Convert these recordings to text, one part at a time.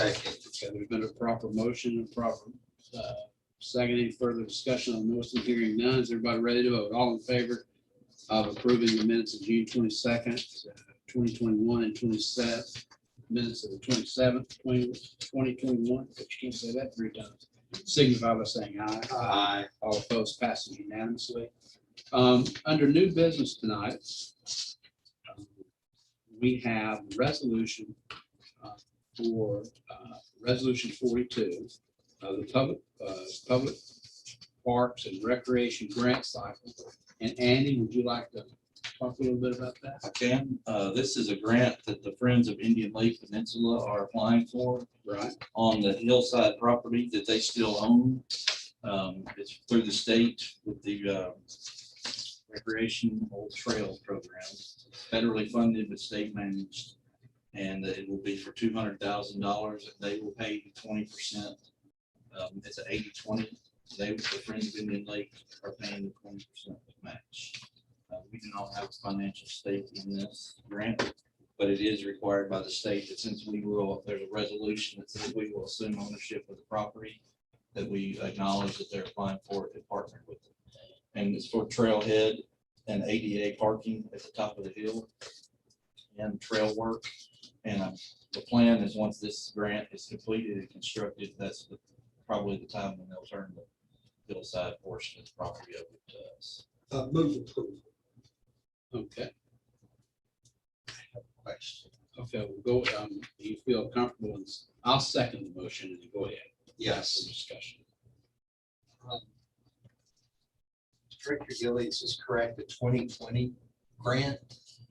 Second. Okay, there's been a proper motion and proper second. Any further discussion on the motion? Hearing none. Is everybody ready to vote? All in favor of approving the minutes of June 22nd, 2021 and 27 minutes of the 27th, 2021, but you can't say that 3 times. Signify by saying aye. Aye. All opposed, passes unanimously. Under new business tonight, we have resolution for resolution 42, the public parks and recreation grant cycle. And Andy, would you like to talk a little bit about that? I can. This is a grant that the Friends of Indian Lake Peninsula are applying for Right. on the hillside property that they still own. It's through the state with the recreational trail program, federally funded but state managed. And it will be for $200,000. They will pay 20%. It's an 80-20. They, the Friends of Indian Lake, are paying the 20% match. We do not have a financial stake in this grant, but it is required by the state that since we will, there's a resolution that says we will assume ownership of the property, that we acknowledge that they're applying for it and partner with them. And it's for trailhead and ADA parking at the top of the hill and trail work. And the plan is once this grant is completed and constructed, that's probably the time when they'll turn the hillside portion of the property over to us. Move approval. Okay. I have a question. Okay, we'll go. Do you feel comfortable? I'll second the motion and then go ahead. Yes. For discussion. Director Gillies is correct, the 2020 grant.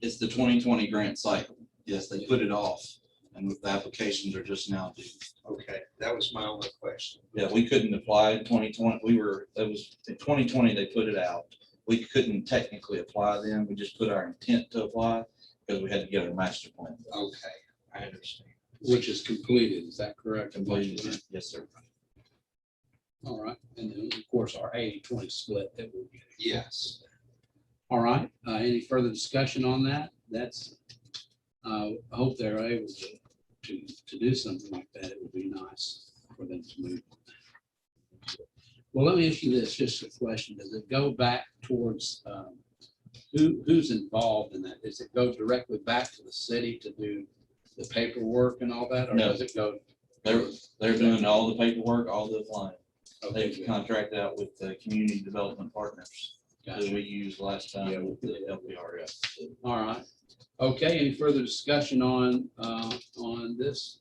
It's the 2020 grant cycle. Yes, they put it off and the applications are just now due. Okay, that was my only question. Yeah, we couldn't apply in 2020. It was in 2020, they put it out. We couldn't technically apply then. We just put our intent to apply because we had to get our master plan. Okay, I understand. Which is completed, is that correct? Completed. Yes, sir. All right, and then of course our 80-20 split that will be. Yes. All right, any further discussion on that? That's, I hope they're able to do something like that. It would be nice for them to move. Well, let me ask you this, just a question. Does it go back towards, who's involved in that? Does it go directly back to the city to do the paperwork and all that? Or No. does it go? They're doing all the paperwork, all the applying. Okay, They've good. contracted out with the community development partners that Gotcha. we used last time Yeah. with the LPRF. All right. Okay, any further discussion on this?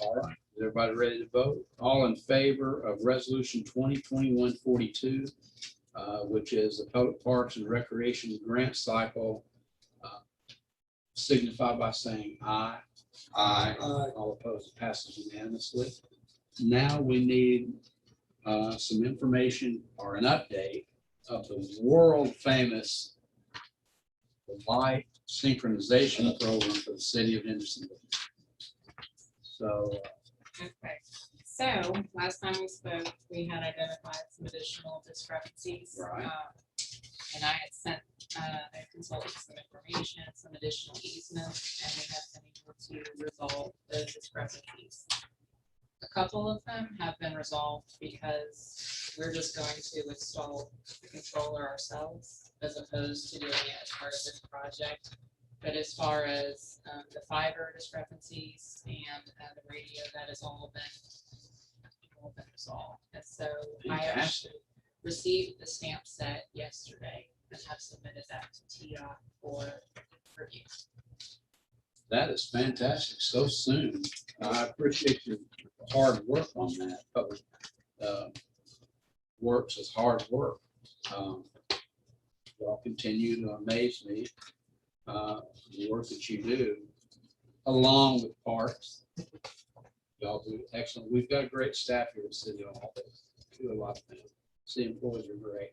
All right, is everybody ready to vote? All in favor of resolution 2021-42, which is the public parks and recreation grant cycle, signify by saying aye. Aye. All opposed, it passes unanimously. Now we need some information or an update of the world famous light synchronization program for the city of Hendersonville. So, Okay, so last time we spoke, we had identified some additional discrepancies. Right. And I had sent a consultant some information, some additional easements, and we have been able to resolve the discrepancies. A couple of them have been resolved because we're just going to install the controller ourselves as opposed to doing it as part of this project. But as far as the fiber discrepancies and the radio, that has all been resolved. And so I actually received the stamp set yesterday and have submitted that to TDOT for review. that is fantastic, so soon. I appreciate your hard work on that. Public works is hard work. Y'all continue to amaze me, the work that you do, along with parks. Y'all do excellent. We've got a great staff here at City Hall. They do a lot of things. City employees are great.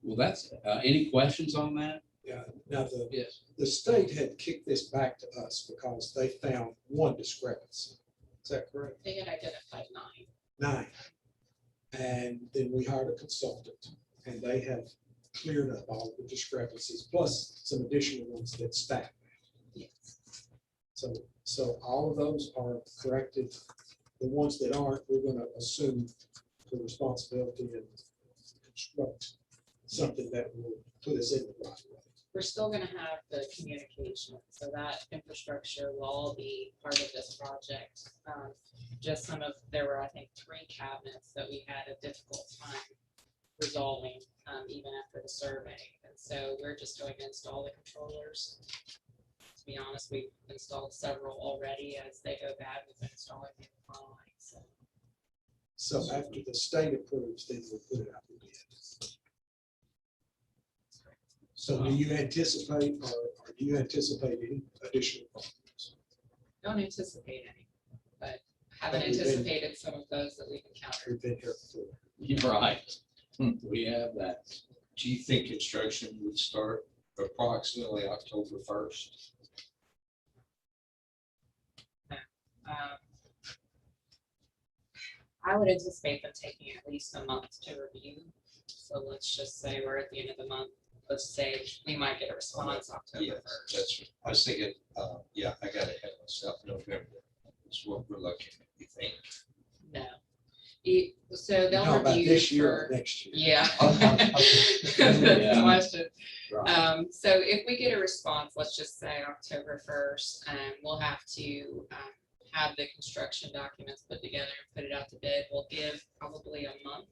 Well, that's, any questions on that? Yeah, now Yes. the state had kicked this back to us because they found one discrepancy. Is that correct? They had identified 9. 9. And then we hired a consultant and they have cleared up all the discrepancies, plus some additional ones that staff. Yes. So So all of those are corrected. The ones that aren't, we're gonna assume the responsibility and construct something that will put us in the right way. We're still gonna have the communication, so that infrastructure will all be part of this project. Just there were, I think, 3 cabinets that we had a difficult time resolving, even after the survey. And so we're just going to install the controllers. To be honest, we've installed several already. As they go bad, we've been installing them following. So after the state approves, then we'll put it out to bid. So do you anticipate, or do you anticipate any additional problems? Don't anticipate any, but haven't But we've been- anticipated some of those that we've encountered. We've been here before. You're right. We have that. Do you think construction would start approximately October 1st? I would anticipate them taking at least a month to review. So let's just say we're at the end of the month. Let's say we might get a response October Yes, 1st. that's, I was thinking, yeah, I got ahead of myself, November is what we're looking at, you think? No. So You're they'll talking about review this year or for, next year? yeah. Okay. That's the Yeah. question. Right. So if we get a response, let's just say October 1st, we'll have to have the construction documents put together and put it out to bid. We'll give probably a month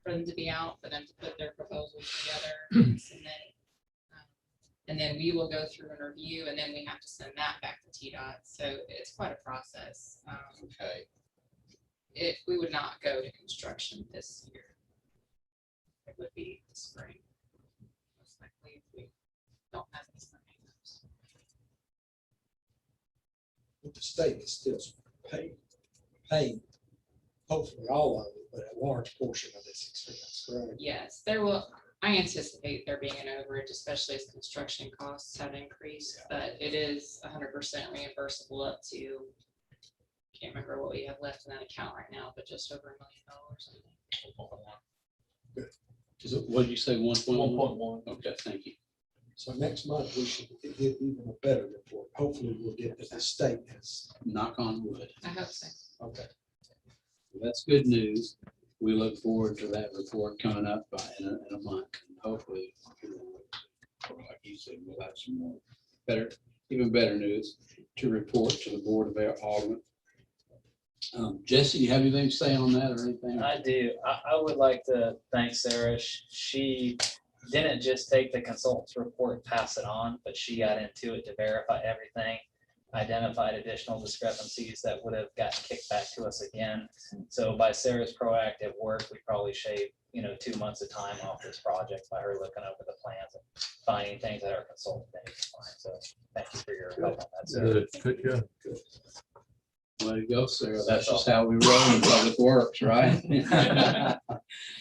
for them to be out, for them to put their proposals together and submit. And then we will go through and review, and then we have to send that back to TDOT. So it's quite a process. Okay, We would not go to construction this year. It would be the spring. Most likely if we don't have any tornadoes. But the state is still paying, hopefully all of it, but a large portion of this expense, correct? Yes, there will, I anticipate there being an overage, especially as construction costs have increased, but it is 100% reimbursable up to, can't remember what we have left in that account right now, but just over $1 million. Is it, what did you say, 1.1? 1.1. Okay, thank you. So next month, we should get even a better report. Hopefully we'll get that the state has. Knock on wood. I hope so. Okay. That's good news. We look forward to that report coming up in a month. Hopefully, like you said, we'll have some more even better news to report to the Board of Aldermen. Jesse, you have anything to say on that or anything? I do. I would like to thank Sarah. She didn't just take the consultant's report and pass it on, but she got into it to verify everything, identified additional discrepancies that would have gotten kicked back to us again. So by Sarah's proactive work, we probably shaved, 2 months of time off this project by her looking over the plans and finding things that our consultant didn't find. So thank you for your help on that, Sarah. Good job. Way to go, Sarah. That's That's just how we roll in public works, right?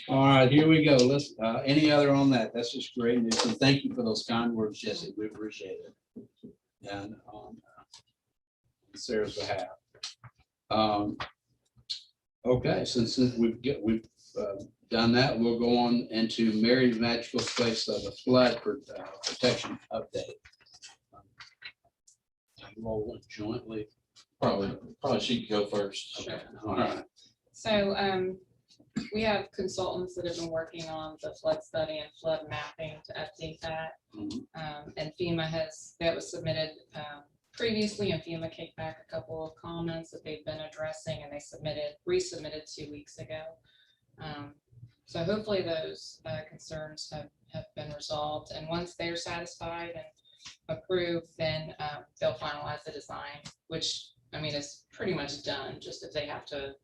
All right, here we go. Let's, any other on that? That's just great news. And thank you for those kind words, Jesse. We appreciate it. And on Sarah's behalf. Okay, since we've done that, we'll go on into Mary Magical Space of the flood protection update. Roll jointly. Probably she could go first. Sure. All right. So we have consultants that have been working on the flood study and flood mapping to update that. Mhm. And FEMA that was submitted previously, and FEMA kicked back a couple of comments that they've been addressing, and they resubmitted 2 weeks ago. So hopefully those concerns have been resolved, and once they're satisfied and approved, then they'll finalize the design, which is pretty much done. Just if they have to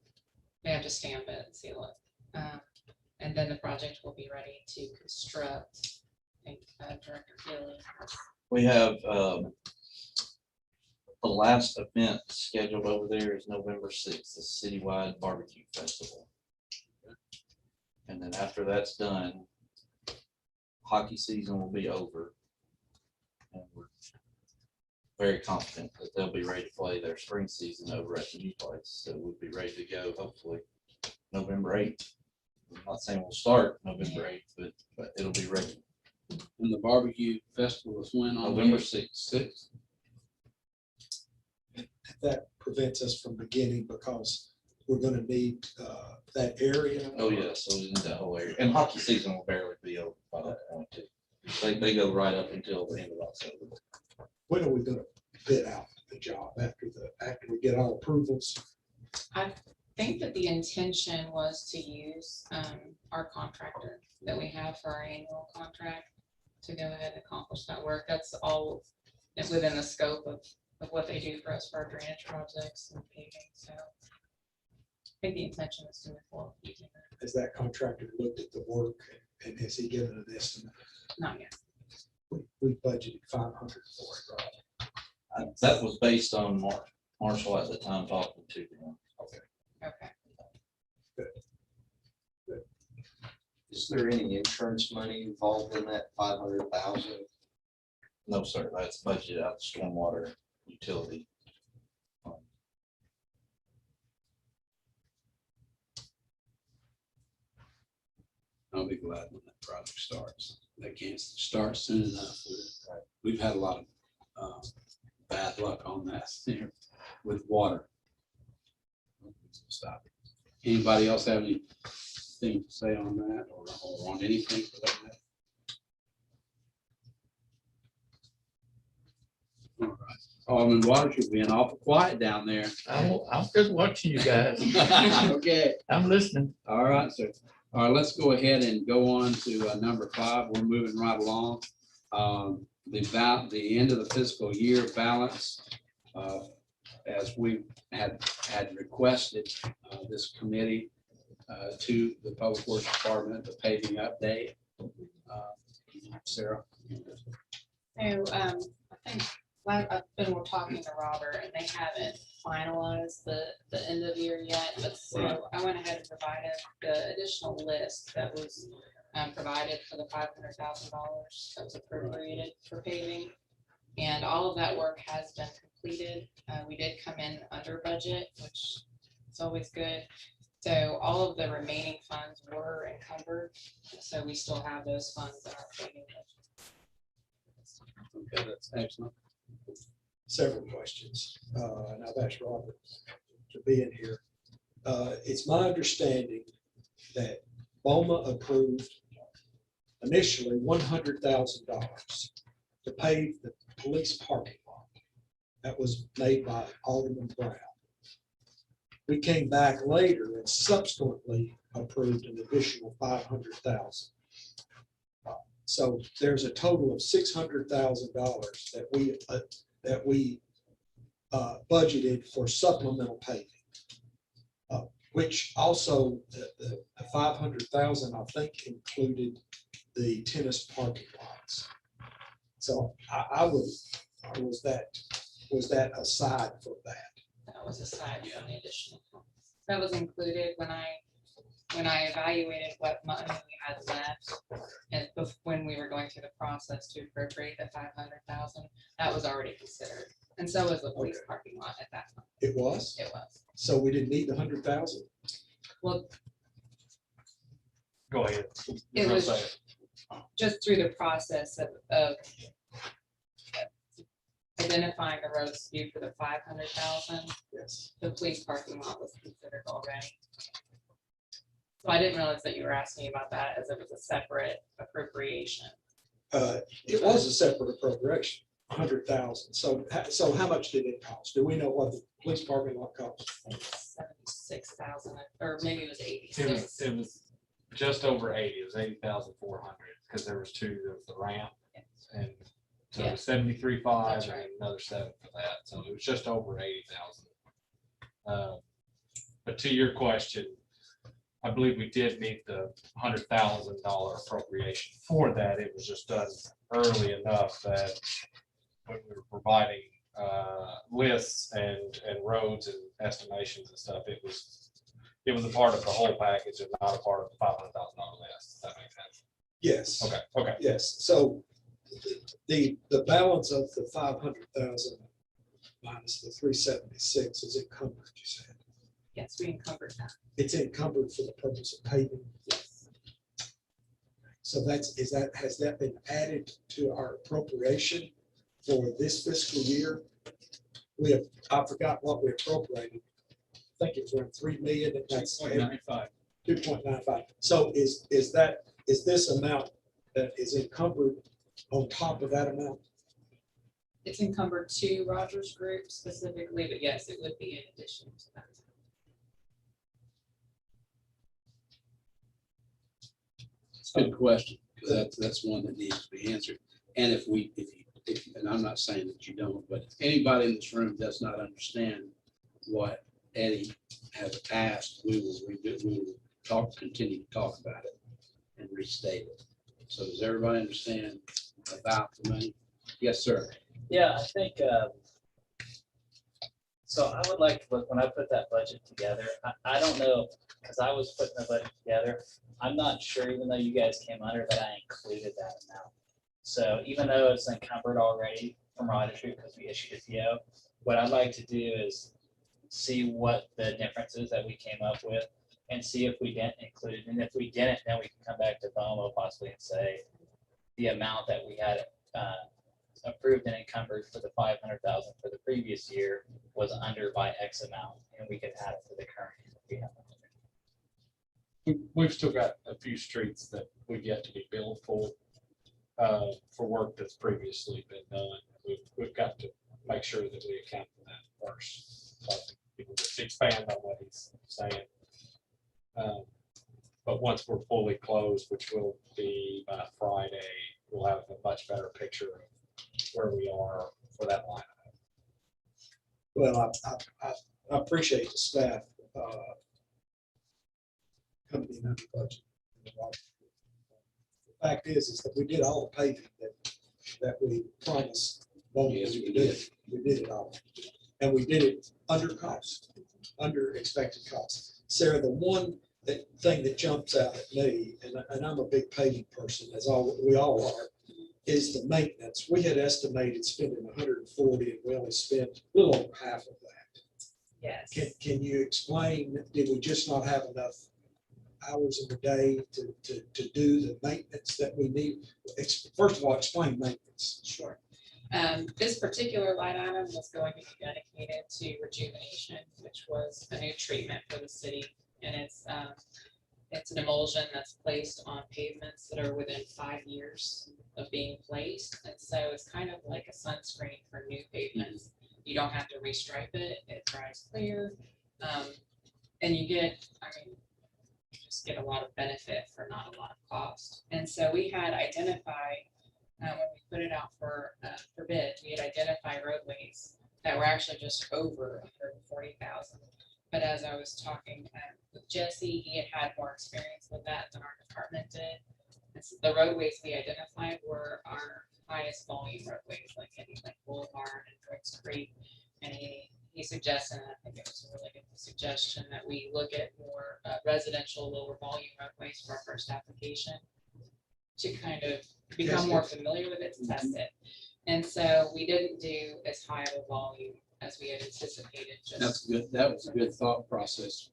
stamp it and seal it, and then the project will be ready to construct. I think Director Gilly. We have, the last event scheduled over there is November 6th, the citywide barbecue festival. And then after that's done, hockey season will be over. And we're very confident that they'll be ready to play their spring season over at the new place. So we'll be ready to go hopefully November 8th. I'm not saying we'll start November 8th, but it'll be ready. And the barbecue festival is when on November 6th. 6th? that prevents us from beginning because we're gonna need that area. Oh, yeah, so in that whole area, and hockey season will barely be over by that point too. They go right up until the end of October. When are we gonna bid out the job after we get all approvals? I think that the intention was to use our contractor that we have for our annual contract to go ahead and accomplish that work. That's all within the scope of what they do for us for our drainage projects and paving, so. I think the intention is to move forward with using that. Has that contractor looked at the work and has he given an estimate? Not yet. We budgeted 500 for it, right? That was based on Marshall at the time talking to them. Okay. Is there any insurance money involved in that 500,000? No, sir, that's budgeted out the stormwater utility. I'll be glad when that project starts. They can't start soon enough. We've had a lot of bad luck on that here with water. Stop. Anybody else have anything to say on that or on anything for that matter? All right. Alderman Waters, you're being awful quiet down there. I'm just watching you guys. Okay. I'm listening. All right, sir. All right, let's go ahead and go on to number 5. We're moving right along. The end of the fiscal year balance, as we had requested this committee to the Public Works Department, the paving update. Sarah? So I think I've been talking to Robert and they haven't finalized the end of year yet, but so I went ahead and provided the additional list that was provided for the $500,000 that was appropriated for paving. And all of that work has been completed. We did come in under budget, which is always good. So all of the remaining funds were encumbered. So we still have those funds in our paving budget. Okay, that's excellent. Several questions. And I've asked Robert to be in here. It's my understanding that BOMA approved initially $100,000 to pave the police parking lot. That was made by Alderman Brown. We came back later and subsequently approved an additional $500,000. So there's a total of $600,000 that we budgeted for supplemental paving, which also the 500,000 I think included the tennis parking lots. So was that aside from that? That was aside from the additional funds. That was included when I evaluated what money we had left and when we were going through the process to appropriate the 500,000, that was already considered. And so was the police parking lot at that time. It was? It was. So we didn't need the 100,000? Well, Go ahead. it was just through the process of identifying the roads due for the 500,000. Yes. The police parking lot was considered already. So I didn't realize that you were asking about that as it was a separate appropriation. It was a separate appropriation, 100,000. So how much did it cost? Do we know what the police parking lot cost? 76,000, or maybe it was 86. It was just over 80. It was 80,400 because there was two. There was the ramp, and so it was 73.5 That's and right. another 7 for that. So it was just over 80,000. But to your question, I believe we did meet the $100,000 appropriation for that. It was just done early enough that when we were providing lists and roads and estimations and stuff, it was a part of the whole package and not a part of the $500,000 list. Does that make sense? Yes. Okay. Yes. So the balance of the 500,000 minus the 376 is encumbered, you said. Yes, we encumbered that. It's encumbered for the purpose of paving. Yes. So has that been added to our appropriation for this fiscal year? I forgot what we appropriated. I think it was around 3 million, and that's 2.95. 2.95. So is this amount that is encumbered on top of that amount? It's encumbered to Rogers Group specifically, but yes, it would be in addition to that. It's a good question, because that's one that needs to be answered. And and I'm not saying that you don't, but if anybody in this room does not understand what Eddie has asked, we will continue to talk about it and restate it. So does everybody understand about the money? Yes, sir. Yeah, I think, so I would like to look, when I put that budget together, I don't know, because I was putting the budget together, I'm not sure, even though you guys came under, that I included that amount. So even though it's encumbered already from Rogers Group because we issued a PO, what I'd like to do is see what the difference is that we came up with and see if we didn't include it. And if we didn't, then we can come back to BOMO possibly and say the amount that we had approved and encumbered for the 500,000 for the previous year was under by X amount, and we could add it to the current year if we have it. We've still got a few streets that we've yet to be billed for work that's previously been done. We've got to make sure that we account for that first. So I think people just expand on what he's saying. But once we're fully closed, which will be by Friday, we'll have a much better picture of where we are for that line item. Well, I appreciate the staff coming in under budget. The fact is that we did all the paving that we promised. Yes, we did. We did it all. And we did it under cost, under expected cost. Sarah, the one thing that jumps out at me, and I'm a big paving person, as we all are, is the maintenance. We had estimated spending 140 and we only spent a little over half of that. Yes. Can you explain, did we just not have enough hours in the day to do the maintenance that we need? First of all, explain maintenance. Sure. This particular line item was going to be dedicated to rejuvenation, which was a new treatment for the city. And it's an emulsion that's placed on pavements that are within 5 years of being placed. And so it's kind of like a sunscreen for new pavements. You don't have to restripe it. It dries clear. And you get, you just get a lot of benefit for not a lot of cost. And so we had identified, when we put it out for bid, we had identified roadways that were actually just over 140,000. But as I was talking with Jesse, he had more experience with that than our department did. And so the roadways we identified were our highest volume roadways, like Boulevard and Brooks Creek. And he suggested, and I think it was a really good suggestion, that we look at more residential, lower volume roadways for our first application to kind of become more familiar with it, to test it. And so we didn't do as high of a volume as we had anticipated. That's good. That was a good thought process.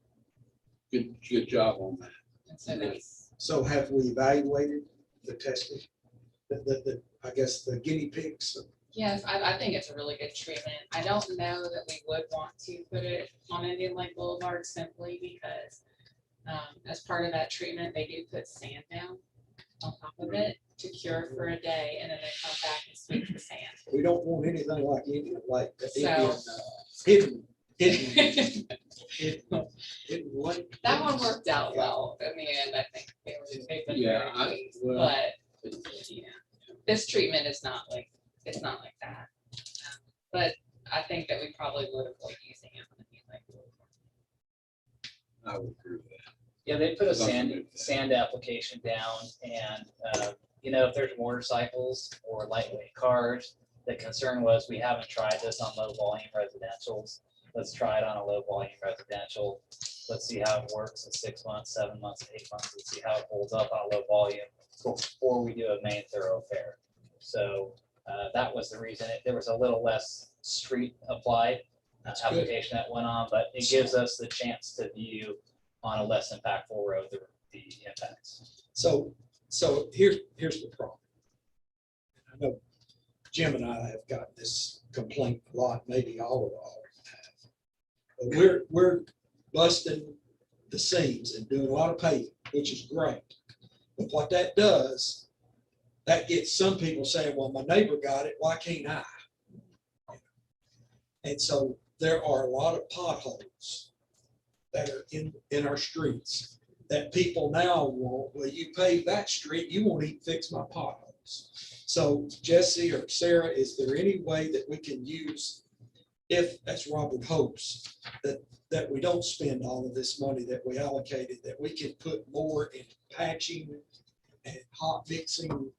Good job on that. And so that's, So have we evaluated the testing? I guess the guinea pigs? yes, I think it's a really good treatment. I don't know that we would want to put it on Indian Lake Boulevard simply because as part of that treatment, they do put sand down on top of it to cure for a day, and then they come back and sweep the sand. We don't want anything like Indian, like the So- Indian, hidden lake. That one worked out well in the end. I think they've been Yeah, very pleased, well- but yeah, this treatment is not like that. But I think that we probably would avoid using it on the like. I would agree with that. Yeah, they put a Because I'm familiar with that. sand application down, and, if there's motorcycles or lightweight cars, the concern was we haven't tried this on low volume residentials. Let's try it on a low volume residential. Let's see how it works in 6 months, 7 months, 8 months. Let's see how it holds up on a low volume before we do a main thoroughfare. So that was the reason. There was a little less street applied That's good. application that went on, but it gives us the chance to view on a less impactful road the impacts. So here's the problem. I know Jim and I have got this complaint a lot, maybe all of all have. But we're busting the seams and doing a lot of paving, which is great. But what that does, that gets some people saying, well, my neighbor got it, why can't I? And so there are a lot of potholes that are in our streets that people now want, well, you pave that street, you won't even fix my potholes. So Jesse or Sarah, is there any way that we can use, if, as Robert hopes, that we don't spend all of this money that we allocated, that we can put more in patching and hot mixing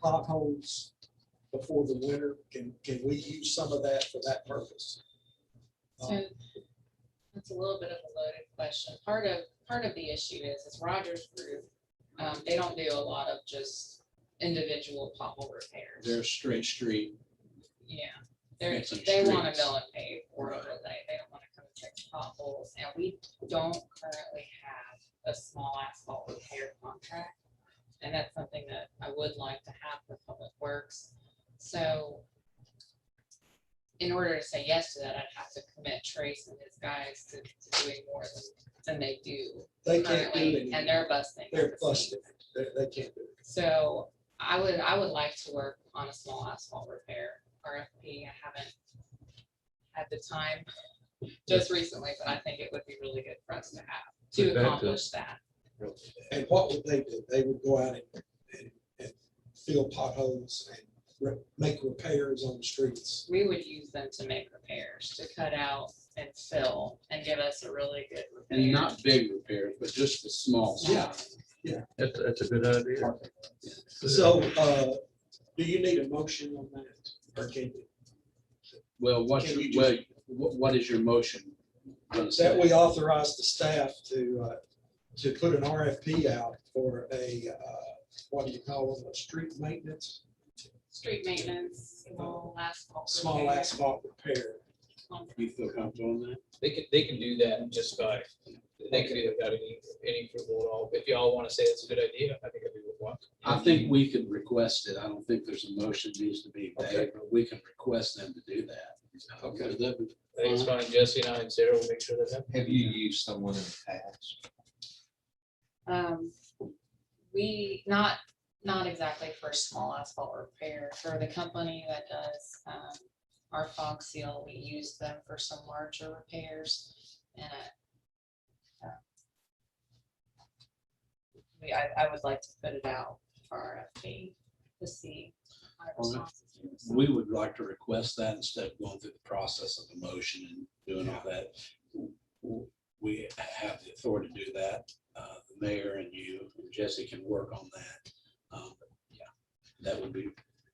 potholes before the winter? Can we use some of that for that purpose? So that's a little bit of a loaded question. Part of the issue is Roger's group, they don't do a lot of just individual pothole repairs. They're a straight street. Yeah, Fixing they want to streets. mill and pave, or they don't want to come and fix potholes, and we don't currently have a small asphalt repair contract. And that's something that I would like to have for Public Works. So in order to say yes to that, I'd have to commit Trace and his guys to doing more than they do They can't do currently, it. and they're busting. at They're the busted. seams. They can't do it. So I would like to work on a small asphalt repair RFP. I haven't had the time just recently, but I think it would be really good for us to have Put to that to- accomplish that. And what would they do? They would go out and fill potholes and make repairs on the streets. We would use them to make repairs, to cut out and fill and give us a really good repair. And not big repairs, but just the small stuff. That's a good idea. So, do you need a motion on that? Or can you? Well, Can you what is your motion gonna That say? we authorize the staff to put an RFP out for a, what do you call them, a street maintenance, Street maintenance, small asphalt. small repair. asphalt repair. You feel comfortable on that? They can do that just by, they can do that without any approval at all. If y'all want to say it's a good idea, I think it'd be worthwhile. I think we could request it. I don't think there's a motion needs to be made, but we can request them to do that. Okay. Would that be I think it's fine. Jesse and I and Sarah will make sure that happens. Have you used someone in the past? Not exactly for a small asphalt repair. For the company that does our fog seal, we use them for some larger repairs. And I would like to put it out for RFP to see. our responses to this. We would like to request that instead of going through the process of the motion and doing all that. We have the authority to do that. The mayor and you and Jesse can work on that. Yeah, that would be,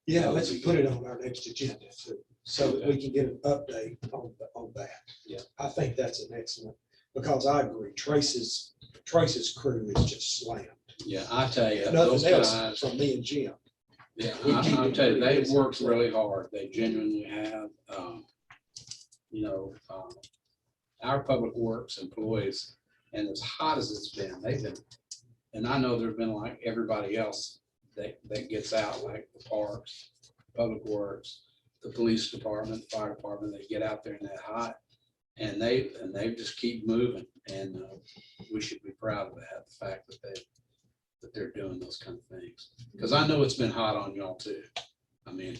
Yeah, let's put it on our next agenda too, so that we can get an update on that. Yeah. I think that's an excellent, because I agree, Trace's crew is just slammed. yeah, I tell you, those Nothing else guys, from me and Jim. yeah, we keep I'll it tell you, pretty they've busy. worked really hard. They genuinely have. Our public works employees, and as hot as it's been, they've been, and I know there've been like everybody else that gets out, like the parks, public works, the police department, fire department, they get out there in that hot, and they just keep moving, and we should be proud of that, the fact that they're doing those kind of things. Because I know it's been hot on y'all too. I mean,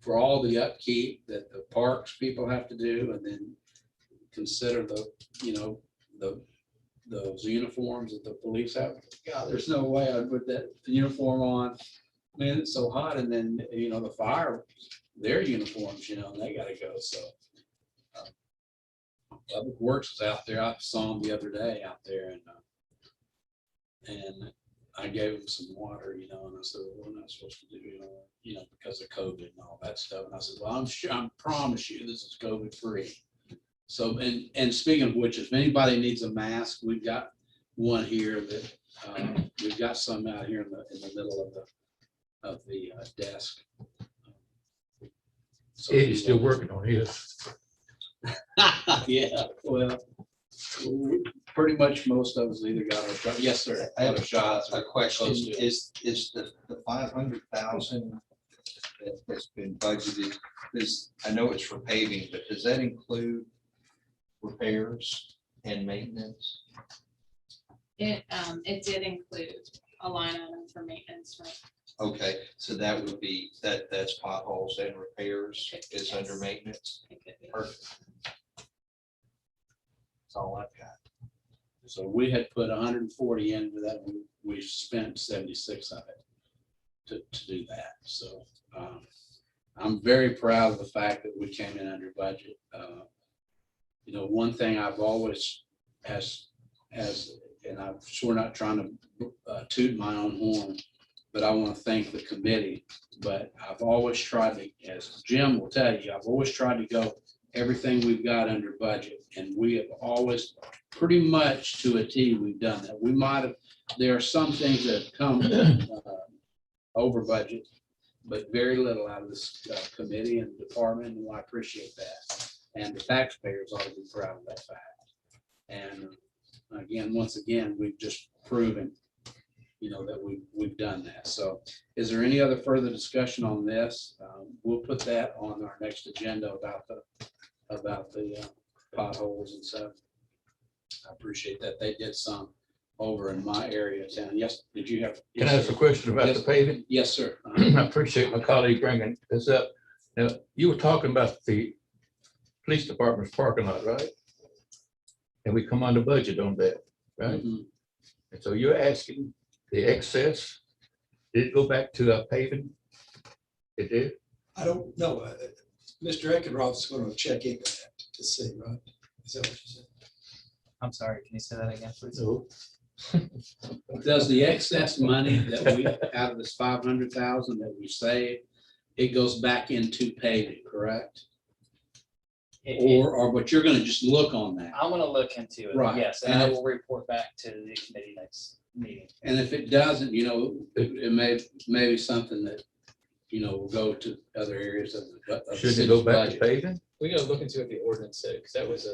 for all the upkeep that the parks people have to do, and then consider those uniforms that the police have. God, there's no way I'd put that uniform on. Man, it's so hot, and then, the fire, their uniforms, and they gotta go, so. Public Works is out there. I saw them the other day out there, and I gave them some water, and I said, well, we're not supposed to do, because of COVID and all that stuff. And I said, well, I'm sure, I promise you, this is COVID free. So, and speaking of which, if anybody needs a mask, we've got one here that, we've got some out here in the middle of the desk. So Eddie's still working on his. Yeah, well, pretty much most of us either got a shot. Yes, sir. I have got shots a or question. close to it. Is the 500,000 that has been budgeted, I know it's for paving, but does that include repairs and maintenance? It did include a line item for maintenance, right? Okay, so that would be, that's potholes and repairs is under maintenance. It could be. Perfect. That's all I've got. So we had put 140 into that, we spent 76 of it to do that. So I'm very proud of the fact that we came in under budget. You know, one thing I've always and I'm sure not trying to toot my own horn, but I want to thank the committee. But I've always tried to, as Jim will tell you, I've always tried to go everything we've got under budget. And we have always, pretty much to a T, we've done that. We might have, there are some things that have come over budget, but very little out of this committee and department, and I appreciate that. And the taxpayers ought to be proud of that fact. And again, once again, we've just proven, you know, that we've done that. So is there any other further discussion on this? We'll put that on our next agenda about the potholes and stuff. I appreciate that. They did some over in my area of town. Yes, did you have? Can I ask a question about the paving? Yes, sir. I appreciate my colleague bringing this up. Now, you were talking about the police department's parking lot, right? And we come under budget on that, right? Mhm. And so you're asking the excess, did it go back to paving? It did? I don't know. Mr. Eckenroth's going to check into that to see, right? Is that what you said? I'm sorry, can you say that again, please? No. Does the excess money that we, out of this 500,000 that we save, it goes back into paving, correct? But you're gonna just look on that. I'm gonna look into it, Right. yes, and I will report back to the committee next meeting. And if it doesn't, you know, it may be something that, you know, will go to other areas of the Shouldn't it go city's back to budget. paving? We gotta look into what the ordinance said, because that was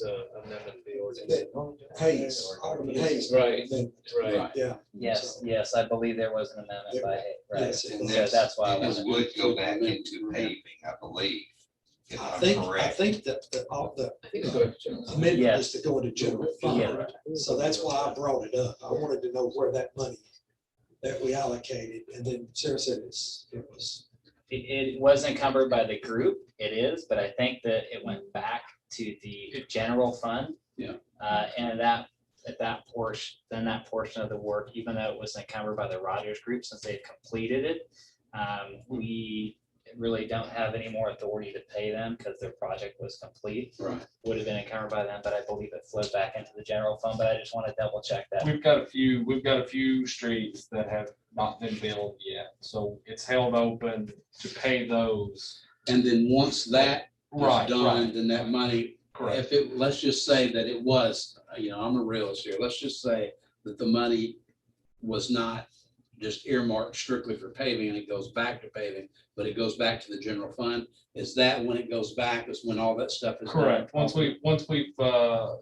a amendment to the ordinance. Hayes, Alderman Hayes. Right. Right, Right. yeah. Yes, yes, I believe there was an amendment by, right, Yes, it so was. that's why I And it wasn't. would go back into paving, I believe. If I I'm think correct. the I think it's going to general. amendment Yes. is to go into general fund. Yeah. So that's why I brought it up. I wanted to know where that money that we allocated, and then Sarah said it was. It was encumbered by the group, it is, but I think that it went back to the general fund. Yeah. And that portion of the work, even though it was encumbered by the Rogers Group, since they've completed it, we really don't have any more authority to pay them because their project was complete. Right. Would have been encumbered by them, but I believe it flowed back into the general fund, but I just want to double check that. We've got a few streets that have not been billed yet, so it's held open to pay those. And then once that is Right, done, right. then that money, Correct. if it, let's just say that it was, you know, I'm a realist here. Let's just say that the money was not just earmarked strictly for paving and it goes back to paving, but it goes back to the general fund. Is that when it goes back is when all that stuff is done? Correct. Once we've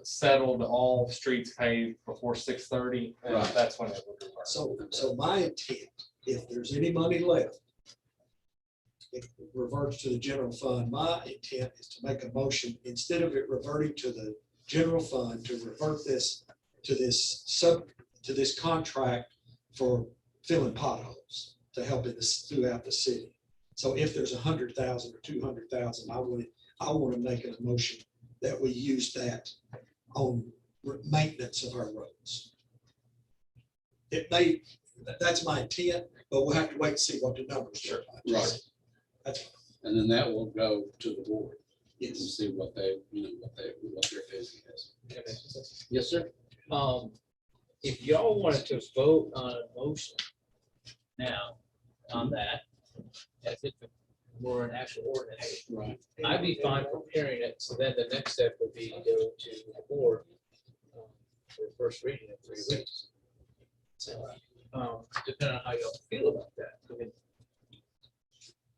settled all streets paved before 6:30, Right. that's when it would be. So my intent, if there's any money left, it reverts to the general fund. My intent is to make a motion, instead of it reverting to the general fund, to revert this to this contract for filling potholes to help it throughout the city. So if there's 100,000 or 200,000, I want to make a motion that we use that on maintenance of our roads. That's my intent, but we'll have to wait and see what the numbers are. Right. That's, And then that will go to the board and yes. see what they, you know, what their phasing is. Yes, sir. If y'all wanted to vote on a motion now on that, as if it were an actual ordinance, Right. I'd be fine preparing it, so then the next step would be to go to the board for the first reading in 3 weeks. So, depending on how y'all feel about that. I mean,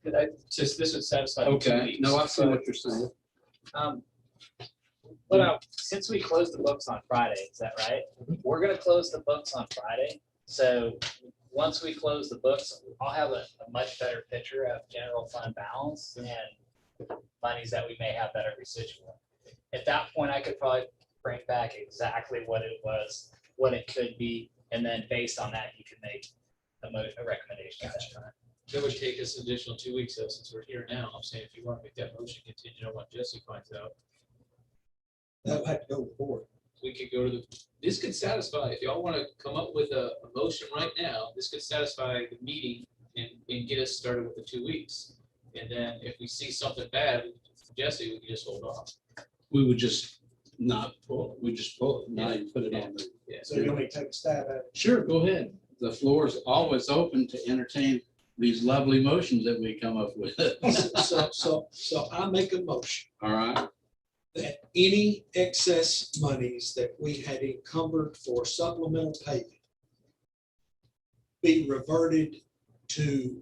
could I, just, this would satisfy the 2 Okay. weeks. No, I see what you're saying. Well, since we closed the books on Friday, is that right? We're gonna close the books on Friday, so once we close the books, I'll have a much better picture of general fund balance and monies that we may have that are residual. At that point, I could probably bring back exactly what it was, what it could be, and then based on that, you can make a recommendation at that time. That would take us an additional 2 weeks though, since we're here now. I'm saying if you want to make that motion contingent on what Jesse finds out, That'll have to go forward. we could go to this could satisfy, if y'all want to come up with a motion right now, this could satisfy the meeting and get us started with the 2 weeks. And then if we see something bad, Jesse, we can just hold off. We would just not pull, we just pull it, not even put it on the. Yeah. So you want me to take a stab at it? Sure, go ahead. The floor is always open to entertain these lovely motions that we come up with. So I make a motion All right, that any excess monies that we had encumbered for supplemental payment be reverted to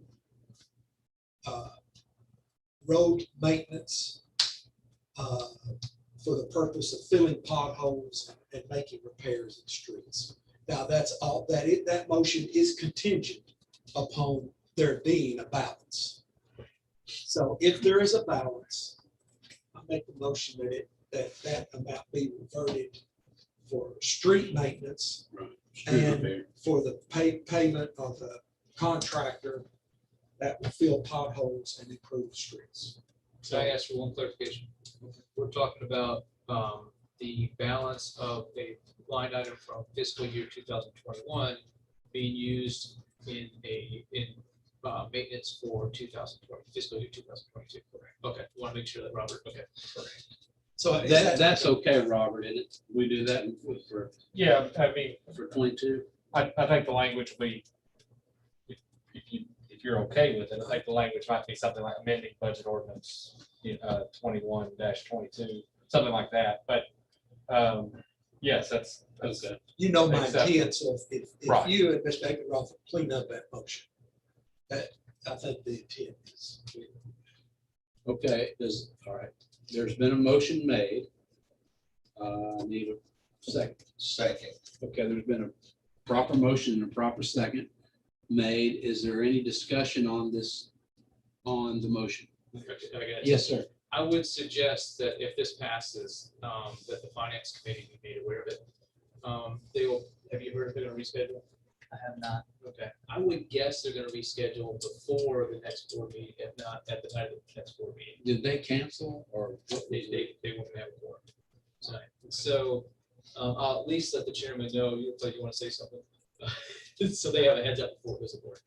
road maintenance for the purpose of filling potholes and making repairs in streets. Now, that's all, that motion is contingent upon there being a balance. So if there is a balance, I make the motion that amount be reverted for street maintenance street and repair. for the payment of the contractor that will fill potholes and improve the streets. So I asked for one clarification. We're talking about the balance of a line item from fiscal year 2021 being used in maintenance for 2020, fiscal year 2022. Correct. Okay, want to make sure that Robert, okay. So is That's okay, Robert, and we do that for Yeah, I mean, 22. I think the language will be, if you're okay with it, I think the language might be something like amending budget ordinance 21-22, something like that. But yes, that's Okay. you know my Accept. intent, so if Right. you and Mr. Akeroff clean up that motion, that I think the intent is. Okay, all right. There's been a motion made. I need a second. Second. Okay, there's been a proper motion and a proper second made. Is there any discussion on this, on the motion? Yes, sir. I would suggest that if this passes, that the finance committee be made aware of it. They will, have you heard if they're gonna reschedule? I have not. Okay, I would guess they're gonna reschedule before the next board meeting, if not at the night of the next board meeting. Did they cancel or what? They won't have a board tonight. So I'll at least let the chairman know, you look like you want to say something. So they have a heads up before it goes to board.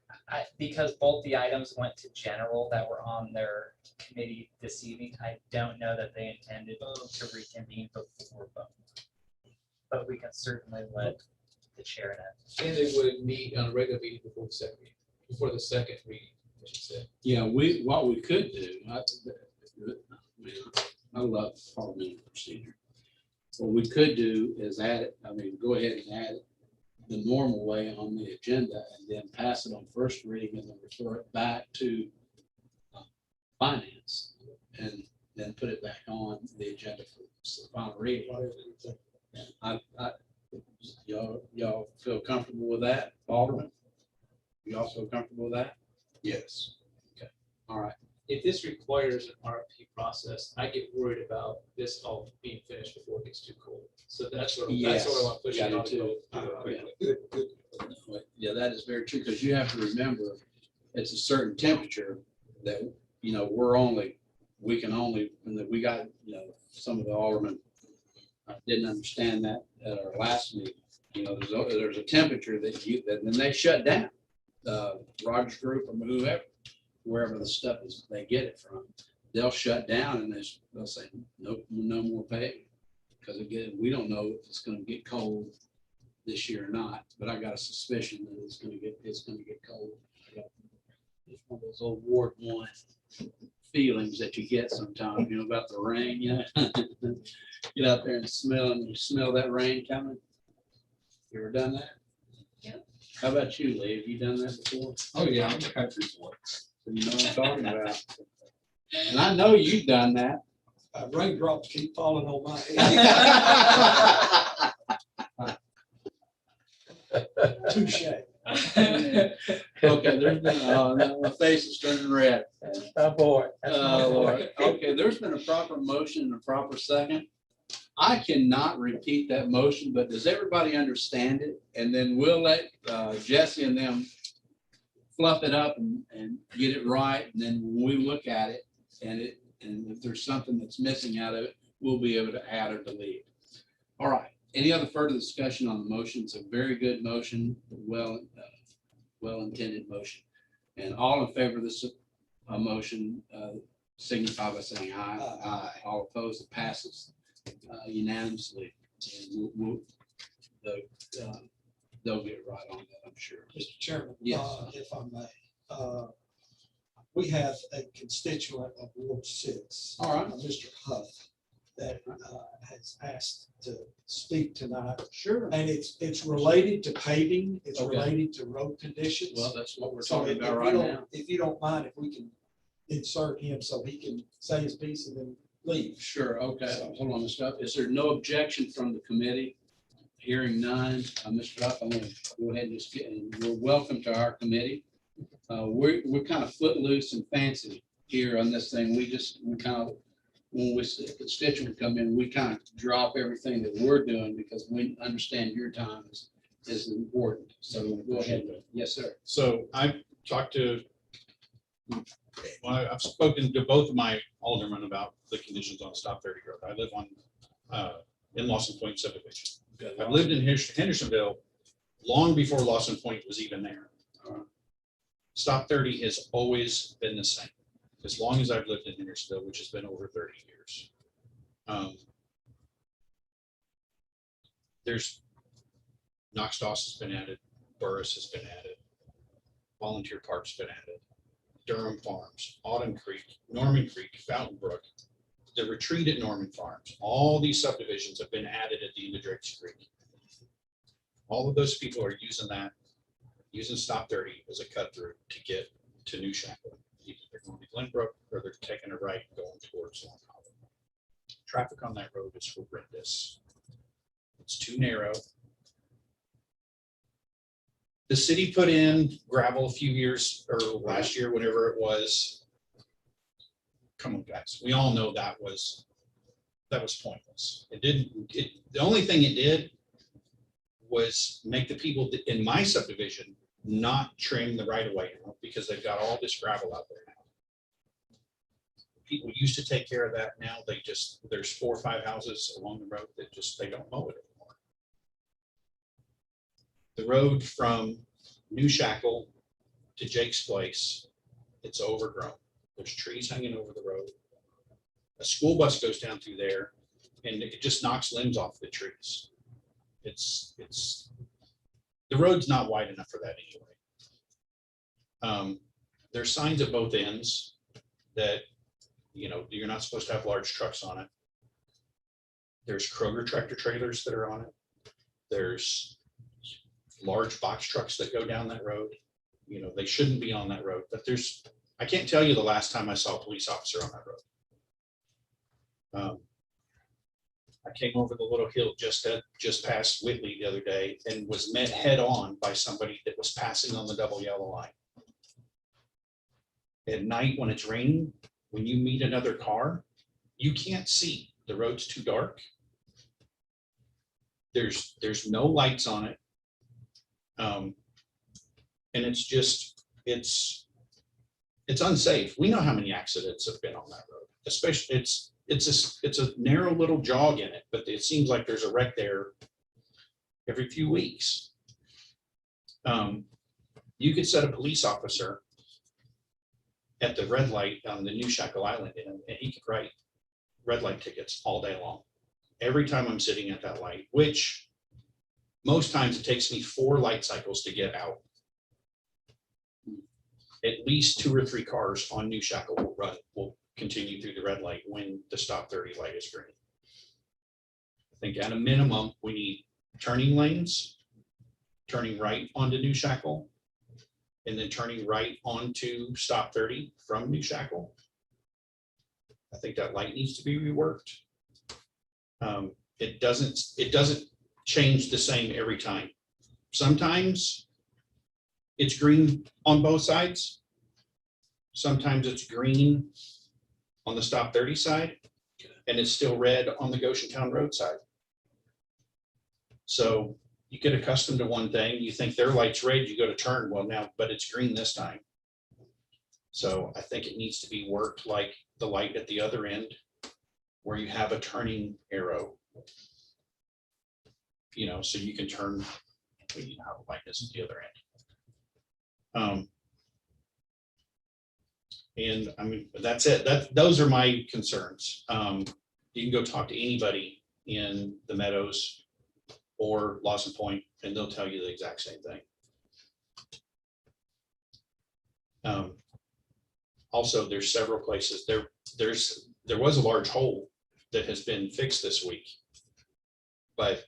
Because both the items went to general that were on their committee this evening, I don't know that they intended to reconvene before vote. But we can certainly let the chair know. And they would meet on a regular meeting before the second meeting, before the second reading, I should say. Yeah, what we could do, I love parliamentary procedure. What we could do is add it, go ahead and add it the normal way on the agenda and then pass it on first reading and then refer it back to finance and then put it back on the agenda for the final reading. Y'all feel comfortable with that, Alderman? You all feel comfortable with that? Yes. All right. If this requires an RFP process, I get worried about this all being finished before it gets too cold. So that's what I want to push Yeah, I it do on. too. Yeah, that is very true, because you have to remember, it's a certain temperature that, we can only, and that we got, some of the aldermen didn't understand that at our last meeting. There's a temperature that then they shut down. Rogers Group or wherever the stuff is, they get it from, they'll shut down and they'll say, nope, no more pay. Because again, we don't know if it's gonna get cold this year or not, but I got a suspicion that it's gonna get cold. It's one of those old Ward 1 feelings that you get sometimes, about the rain, Get out there and smell that rain coming. You ever done that? Yep. How about you, Lee? Have you done that before? Oh, yeah, I'm a country boy. You know what I'm talking about. And I know you've done that. Raindrops keep falling on my head. Touche. Okay, there's been, my face is turning red. Oh, boy. That's my Oh, boy. Lord. Okay, there's been a proper motion and a proper second. I cannot repeat that motion, but does everybody understand it? And then we'll let Jesse and them fluff it up and get it right. And then when we look at it and if there's something that's missing out of it, we'll be able to add or delete. All right. Any other further discussion on the motion? It's a very good motion, well-intended motion. And all in favor of this motion, signify by saying aye. Aye. All opposed, it passes unanimously. And they'll get right on that, I'm sure. Mr. Chairman, Yes. if I may, we have a constituent of Ward 6. All right. Mr. Huff, that has asked to speak tonight. Sure. And it's related to paving, it's Okay. related to road conditions. Well, that's what we're So talking if about you right don't- now. If you don't mind, if we can insert him so he can say his piece and then leave. Sure, okay, hold on, Mr. Huff. Is there no objection from the committee? Hearing none, Mr. Huff, I'm gonna go ahead and just get, and we're welcome to our committee. We're kind of footloose and fancy here on this thing. We kind of, when the constituent come in, we kind of drop everything that we're doing because we understand your time is important. So go ahead. Yes, sir. So I've talked to, well, I've spoken to both of my aldermen about the conditions on Stop 30 Road. I live on, in Lawson Point subdivision. I've lived in Hendersonville long before Lawson Point was even there. Stop 30 has always been the same, as long as I've lived in Hendersonville, which has been over 30 years. There's Knox Doss has been added, Burris has been added, Volunteer Park's been added, Durham Farms, Autumn Creek, Norman Creek, Fountain Brook, the retreat at Norman Farms. All these subdivisions have been added at the end of Drake's Creek. All of those people are using Stop 30 as a cut through to get to New Shackle. Either they're going to Glenbrook or they're taking a right going towards Long Hollow. Traffic on that road is horrendous. It's too narrow. The city put in gravel a few years or last year, whenever it was. Come on, guys. We all know that was pointless. The only thing it did was make the people in my subdivision not trim the right of way now because they've got all this gravel out there now. People used to take care of that. Now there's 4 or 5 houses along the road that they don't mow it anymore. The road from New Shackle to Jake's Place, it's overgrown. There's trees hanging over the road. A school bus goes down through there and it just knocks limbs off the trees. The road's not wide enough for that anyway. There's signs at both ends that, you're not supposed to have large trucks on it. There's Kroger tractor trailers that are on it. There's large box trucks that go down that road. They shouldn't be on that road, but I can't tell you the last time I saw a police officer on that road. I came over the little hill just past Whitley the other day and was met head on by somebody that was passing on the double yellow line. At night when it's raining, when you meet another car, you can't see. The road's too dark. There's no lights on it. And it's unsafe. We know how many accidents have been on that road, especially it's a narrow little jog in it, but it seems like there's a wreck there every few weeks. You could set a police officer at the red light on the New Shackle Island and he could write red light tickets all day long. Every time I'm sitting at that light, which most times it takes me 4 light cycles to get out. At least 2 or 3 cars on New Shackle will continue through the red light when the Stop 30 light is green. I think at a minimum, we need turning lanes, turning right onto New Shackle, and then turning right onto Stop 30 from New Shackle. I think that light needs to be reworked. It doesn't change the same every time. Sometimes it's green on both sides. Sometimes it's green on the stop 30 side, and it's still red on the Goshen Town Road side. So you get accustomed to one thing, you think their light's red, you go to turn, well now, but it's green this time. So I think it needs to be worked like the light at the other end, where you have a turning arrow. You know, so you can turn, well, you know how the light is at the other end. And I mean, that's it. Those are my concerns. You can go talk to anybody in the Meadows or Lawson Point, and they'll tell you the exact same thing. Also, there's several places there was a large hole that has been fixed this week, but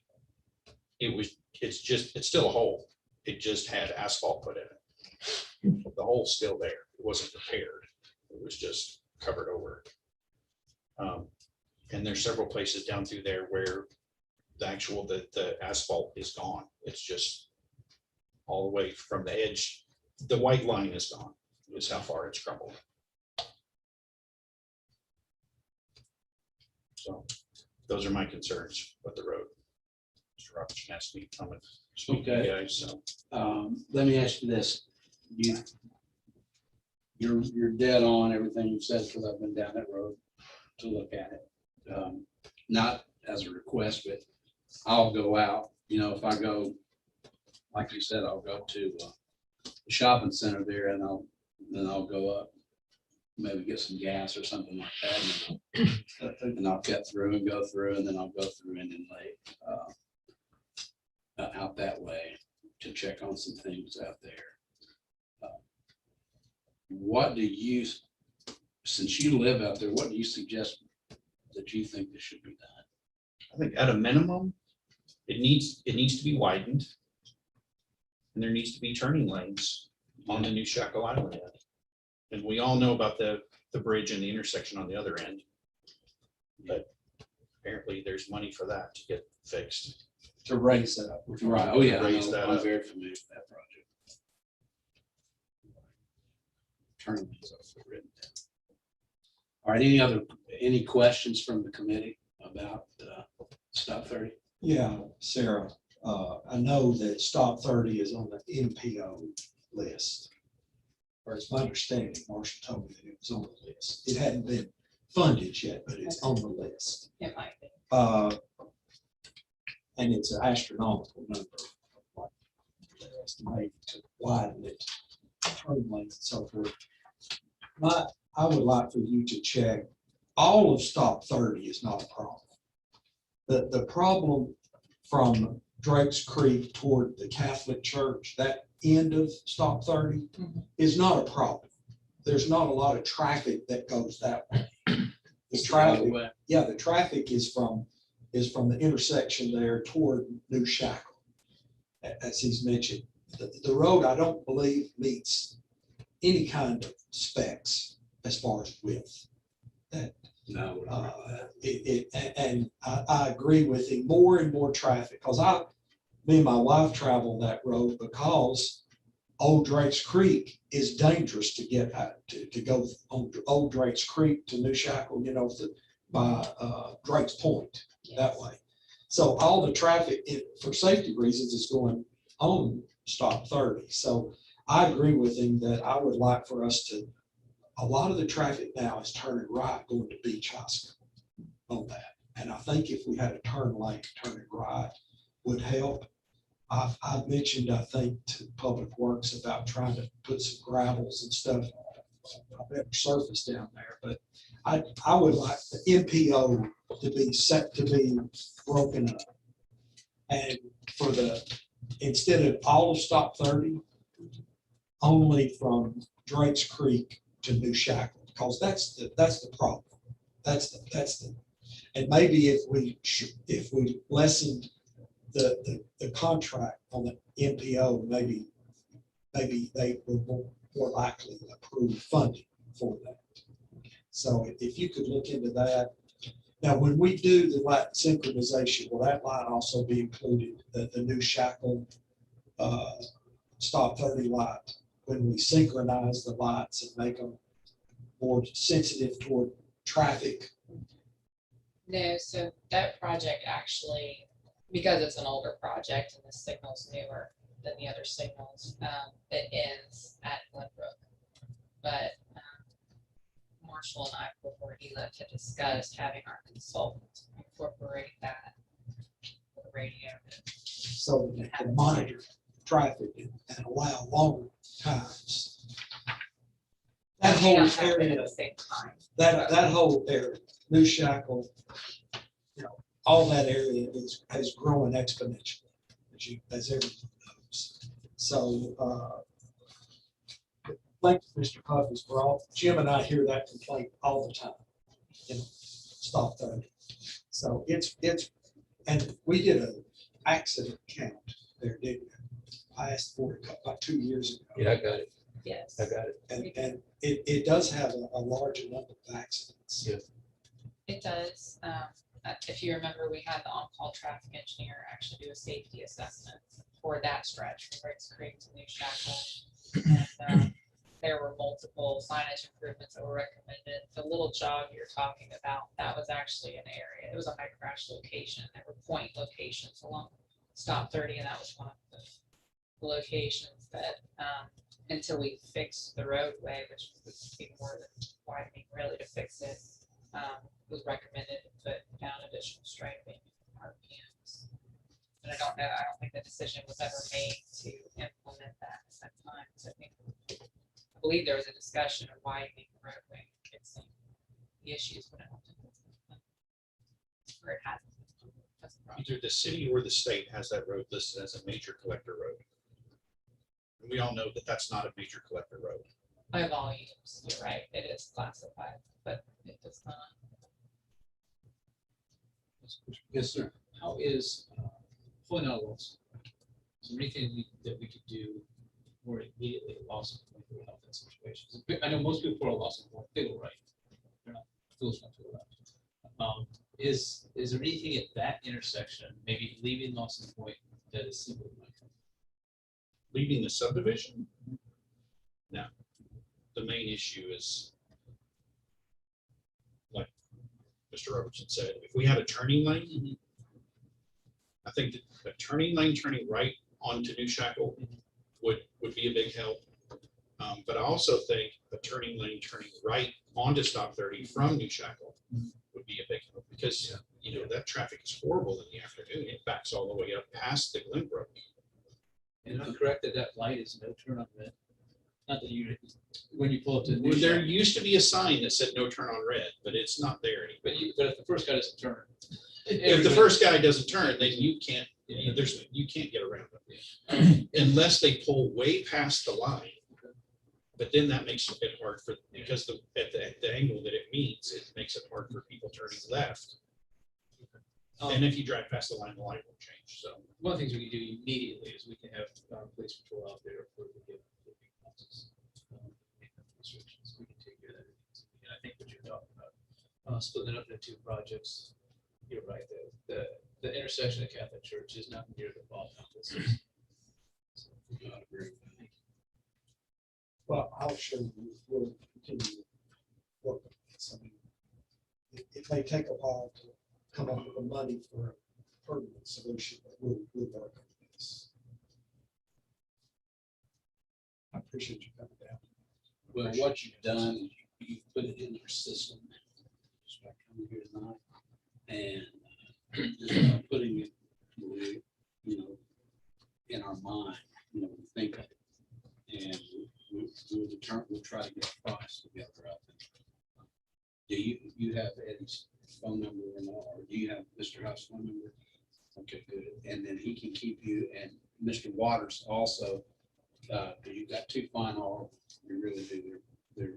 it's still a hole. It just had asphalt put in it. The hole's still there. It wasn't repaired. It was just covered over. And there's several places down through there where the asphalt is gone. It's just all the way from the edge. The white line is gone, is how far it's crumbled. So those are my concerns with the road. Mr. Robertson asked me to come and speak to you guys, so. Let me ask you this. You're dead on everything you said, because I've been down that road to look at it. Not as a request, but I'll go out, you know, if I go, like you said, I'll go to the shopping center there, and then I'll go up, maybe get some gas or something like that. And I'll cut through and go through, and then I'll go through Indian Lake out that way to check on some things out there. What do you, since you live out there, what do you suggest that you think this should be done? I think at a minimum, it needs to be widened. And there needs to be turning lanes on the New Shackle Island end. And we all know about the bridge and the intersection on the other end. But apparently there's money for that to get fixed. To raise that up. Right, oh yeah, Raise that I'm up. very familiar with that project. Turning these over written down. All right, any questions from the committee about stop 30? Yeah, Sarah, I know that stop 30 is on the MPO list. Or it's my understanding, Marshall told me that it was on the list. It hadn't been funded yet, but it's on the list. It might be. And it's an astronomical number. Like, they're estimating to widen it, turn lanes and so forth. I would like for you to check, all of stop 30 is not a problem. The problem from Drake's Creek toward the Catholic Church, that end of stop 30 is not a problem. There's not a lot of traffic that goes that way. The traffic, yeah, the traffic is from the intersection there toward New Shackle. As he's mentioned, the road, I don't believe meets any kind of specs as far as width. No. And I agree with him, more and more traffic, because me and my wife travel that road because Old Drake's Creek is dangerous to get to go on Old Drake's Creek to New Shackle, you know, by Drake's Point that way. So all the traffic for safety reasons is going on stop 30. So I agree with him that I would like for us to, a lot of the traffic now is turning right going to Beach High School on that. And I think if we had a turn lane turning right would help. I've mentioned, I think, to Public Works about trying to put some gravels and stuff, a better surface down there. But I would like the MPO to be broken up. And for instead of all of stop 30, only from Drake's Creek to New Shackle, because that's the problem. And maybe if we lessened the contract on the MPO, maybe they would more likely approve funding for that. So if you could look into that. Now, when we do the light synchronization, will that line also be included, the New Shackle stop 30 light when we synchronize the lights and make them more sensitive toward traffic? No, so that project actually, because it's an older project and the signal's newer than the other signals, it ends at Glenbrook. But Marshall and I, before he left, had discussed having our consultant incorporate that for the radio. So that they can monitor traffic and allow longer times. That May whole not happen at area, the same time. that whole area, New Shackle, you know, all that area has grown exponentially, as everyone knows. So, like Mr. Puff has brought, Jim and I hear that complaint all the time, you know, stop 30. So it's, and we did an accident count there, didn't we? I asked for it about 2 years ago. Yeah, I got it. Yes. I got it. And it does have a large number of accidents. Yeah. It does. If you remember, we had the on-call traffic engineer actually do a safety assessment for that stretch from Riggs Creek to New Shackle. And, there were multiple signage improvements that were recommended. The little jog you're talking about, that was actually an area. It was a high crash location. There were point locations along stop 30, and that was one of the locations that until we fixed the roadway, which would be more than widening really to fix it, was recommended to put down additional striping RPMs. But I don't think the decision was ever made to implement that at that time. So I believe there was a discussion of widening the roadway, fixing the issues, but I don't think that's been done. Or it hasn't. That's the problem. Either the city or the state has that road listed as a major collector road. And we all know that that's not a major collector road. By volumes, you're right, it is classified, but it does not. Yes, sir. How is pulling out loss? Is there anything that we could do more immediately at Lawson Point that would help that situation? I know most people are Lawson Point, they go right. They're not foolish enough to go left. Is there anything at that intersection, maybe leaving Lawson Point, that is simply like Leaving the subdivision? No. The main issue is, like Mr. Robertson said, if we had a turning lane, I think that a turning lane turning right onto New Shackle would be a big help. But I also think a turning lane turning right onto stop 30 from New Shackle would be a big help, because you know that traffic is horrible in the afternoon. It backs all the way up past the Glenbrook. And I'm correct that that light is no turn on red? Not that you, when you pull up to. Well, there used to be a sign that said no turn on red, but it's not there anymore. But if the first guy doesn't turn. If the first guy doesn't turn, then you can't, you can't get around them unless they pull way past the line. But then that makes it hard for, because at the angle that it meets, it makes it hard for people turning left. And if you drive past the light will change. So One of the things we can do immediately is we can have police patrol out there for the big houses. Restrictions. We can take care of that. And I think what you're talking about, splitting it up into two projects, you're right. The intersection of Catholic Church is not near the ball houses. So, I agree. Well, I'll show you, we'll continue working on this. I mean, it may take a while to come up with the money for a permanent solution, but we'll work on this. I appreciate you coming down. Well, what you've done, is you put it in your system, just by coming here tonight, and just by putting it, you know, in our mind, you know, we think of it, and we'll try to get a price together. I think. Do you have Eddie's phone number or not, or do you have Mr. Huff's phone number? Okay, good, and then he can keep you, and Mr. Waters also, because you've got two fine oil, you really do their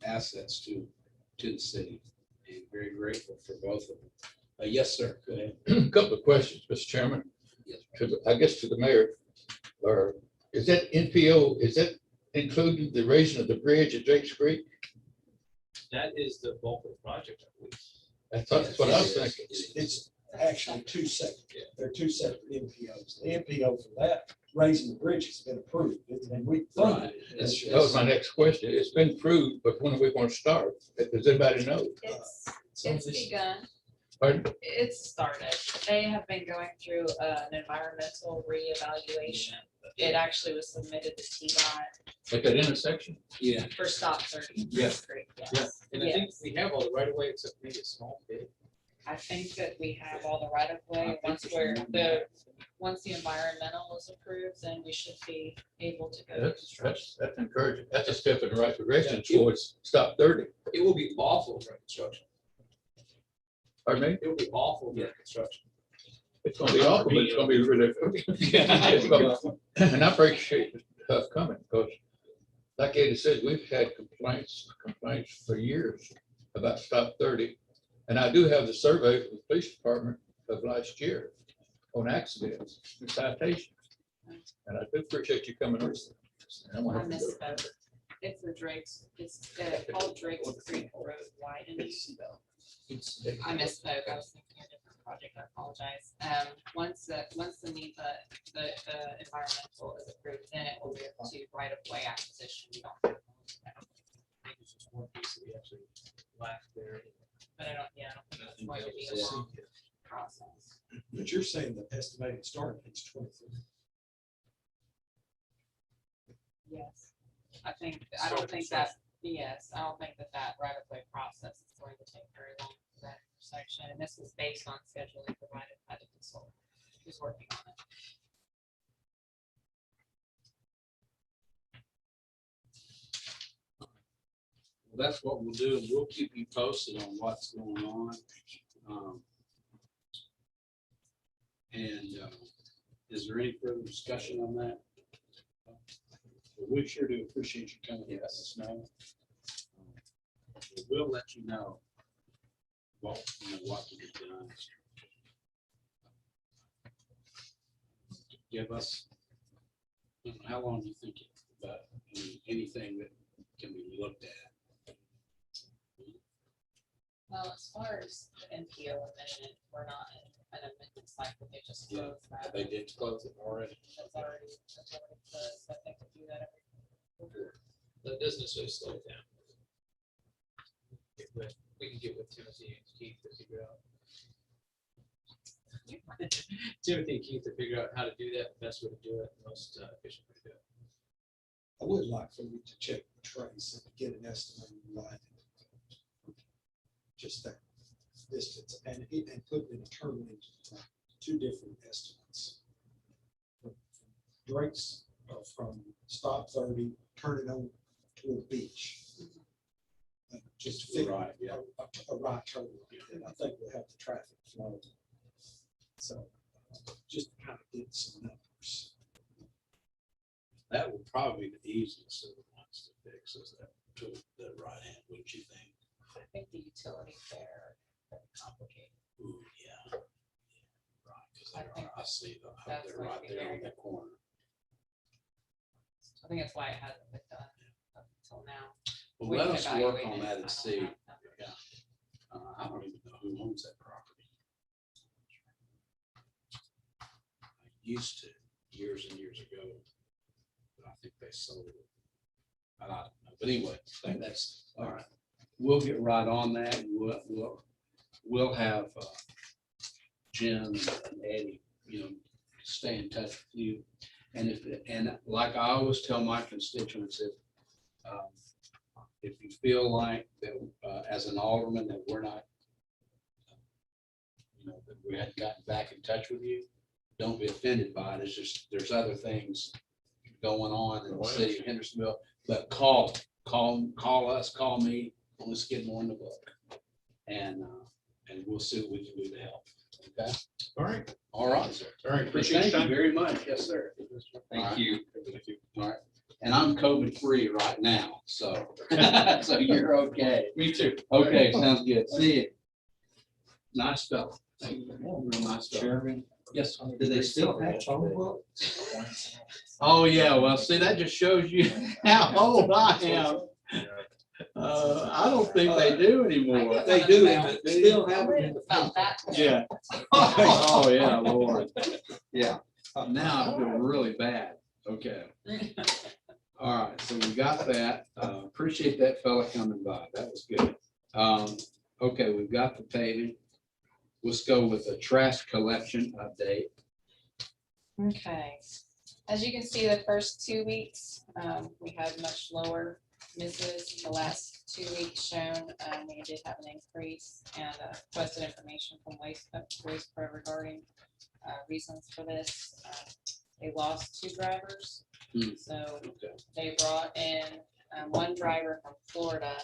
assets to the city, and very grateful for both of them. Yes, sir. Go ahead. A couple of questions, Mr. Chairman. Yes. I guess to the mayor, or is that NPO, is that including the raising of the bridge at Drake's Creek? That is the bulk of the project, I believe. That's what I was thinking. actually two separate, they're two separate MPOs. The MPO for that, raising the bridge has been approved, and we funded it. It's That was my next question. It's been proved, but when are we gonna start? Does anybody know? It's begun. Pardon? It's started. They have been going through an environmental reevaluation. It actually was submitted to TDOT At that intersection? Yeah. for stop 30. Yeah. Yes. And I think Yes. we have all the right of way except maybe a small bit. I think that we have all the right of I way. think Once there's once the environmental is approved, then we should be able to go to construction. That's encouraging. That's a step in the right direction towards stop 30. It will be awful during construction. Pardon me? It will be awful during construction. It's gonna be awful, but it's gonna be really. It's gonna- And I appreciate the coming, because like Eddie said, we've had complaints for years about stop 30. And I do have the survey from the police department of last year on accidents and citations. And I do appreciate you coming over. And I'm I gonna have to go. misspoke. It's the Drake's, it's called Drake's Creek Road widening. I misspoke. I was thinking a different project. I apologize. Once the NEPA, the environmental is approved, then it will be to right of way acquisition. We don't have I think it's just one piece that we actually lacked there. But I don't think it's going to be a Yeah. long process. But you're saying the estimated start date's 23. Yes. I don't think that right of way process is going to take very long for that section. And this is based on scheduling provided by the consultant who's working on it. Well, that's what we'll do. We'll keep you posted on what's going on. Is there any further discussion on that? Well, we sure do appreciate you coming to let us know. We'll let you know what to be done. Give us, how long do you think about anything that can be looked at? Well, as far as the NPO amendment, we're not in an amendment cycle. They just Yeah, closed that. They did close it already. That's already closed. I think we do that every. The business will slow down. We can get with Timothy and Keith to figure out. Timothy and Keith to figure out how to do that, the best way to do it, the most efficient way to do it. I would like for you to check the trace and get an estimate of line. Just that distance and put it in a turn into two different estimates. Drake's from stop 30, turning on toward the beach. Just to figure Right, yeah. a right turn, and I think we'll have the traffic flow. So just kind of get some numbers. That would probably be the easiest of the ones to fix is that to the right hand, wouldn't you think? I think the utility there are complicated. Ooh, yeah. Right, because I see them, That's they're going to right be there very on the corner. I think that's why it hasn't been done up until now. Well, We let can us work evaluate on it. that I and don't see. have numbers. I don't even know who owns that property. I used to, years and years ago, but I think they sold it. I don't know, but anyway, that's, all right. We'll get right on that. And we'll have Jim and Eddie, stay in touch with you. And like I always tell my constituents, if you feel like that as an alderman that we're not, that we hadn't gotten back in touch with you, don't be offended by it. It's just, there's other things going on in the city of Hendersonville, but call us, call me on the Skidmore in the book. And we'll see what we can do to help. Okay. All right. All right, sir. All right. Appreciate your Thank you time. very much. Yes, sir. Thank you. All right. And I'm COVID-free right now, so, so you're okay. Me too. Okay, sounds good. See you. Nice spell. Thank you. Real nice spell. Chairman, Yes. do they still have phone books? Oh, yeah. Well, see, that just shows you how old I am. I don't think they do anymore. They do, and they still have them in the About paper. that. Yeah. Oh, yeah, Lord. Yeah. Now I feel really bad. Okay. All right, so we got that. Appreciate that fella coming by. That was good. Okay, we've got the paving. Let's go with the trash collection update. Okay, as you can see, the first 2 weeks, we had much lower misses. The last 2 weeks shown, we did have an increase, and requested information from Waste Pro regarding reasons for this. They lost 2 drivers, so Okay. they brought in one driver from Florida,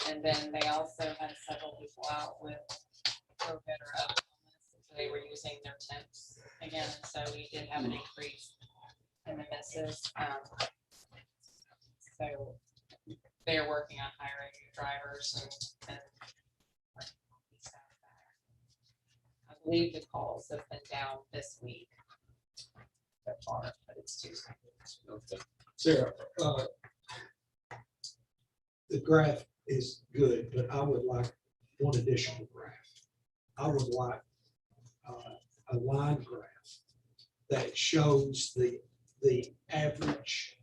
and then they also had several people out with COVID or other illness, so they were using their tents again, so we did have an increase in the misses. So they're working on hiring new drivers and I believe the calls have been down this week so far, but it's Tuesday. Okay. Sarah, the graph is good, but I would like one additional graph. I would like a line graph that shows the average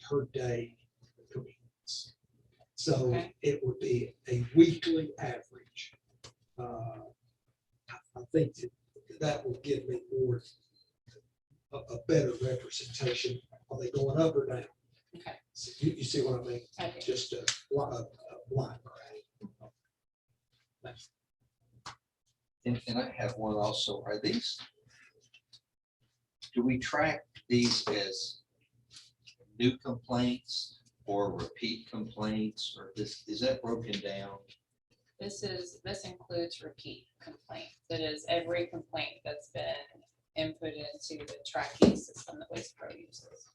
per day commutes. So Okay. it would be a weekly average. I think that will give me more, a better representation. Are they going up or down? Okay. So you see what I mean? I do. Just a line graph. Thanks. And I have one also. Are these, do we track these as new complaints or repeat complaints, or is that broken down? This includes repeat complaints. It is every complaint that's been input into the tracking system that Waste Pro uses.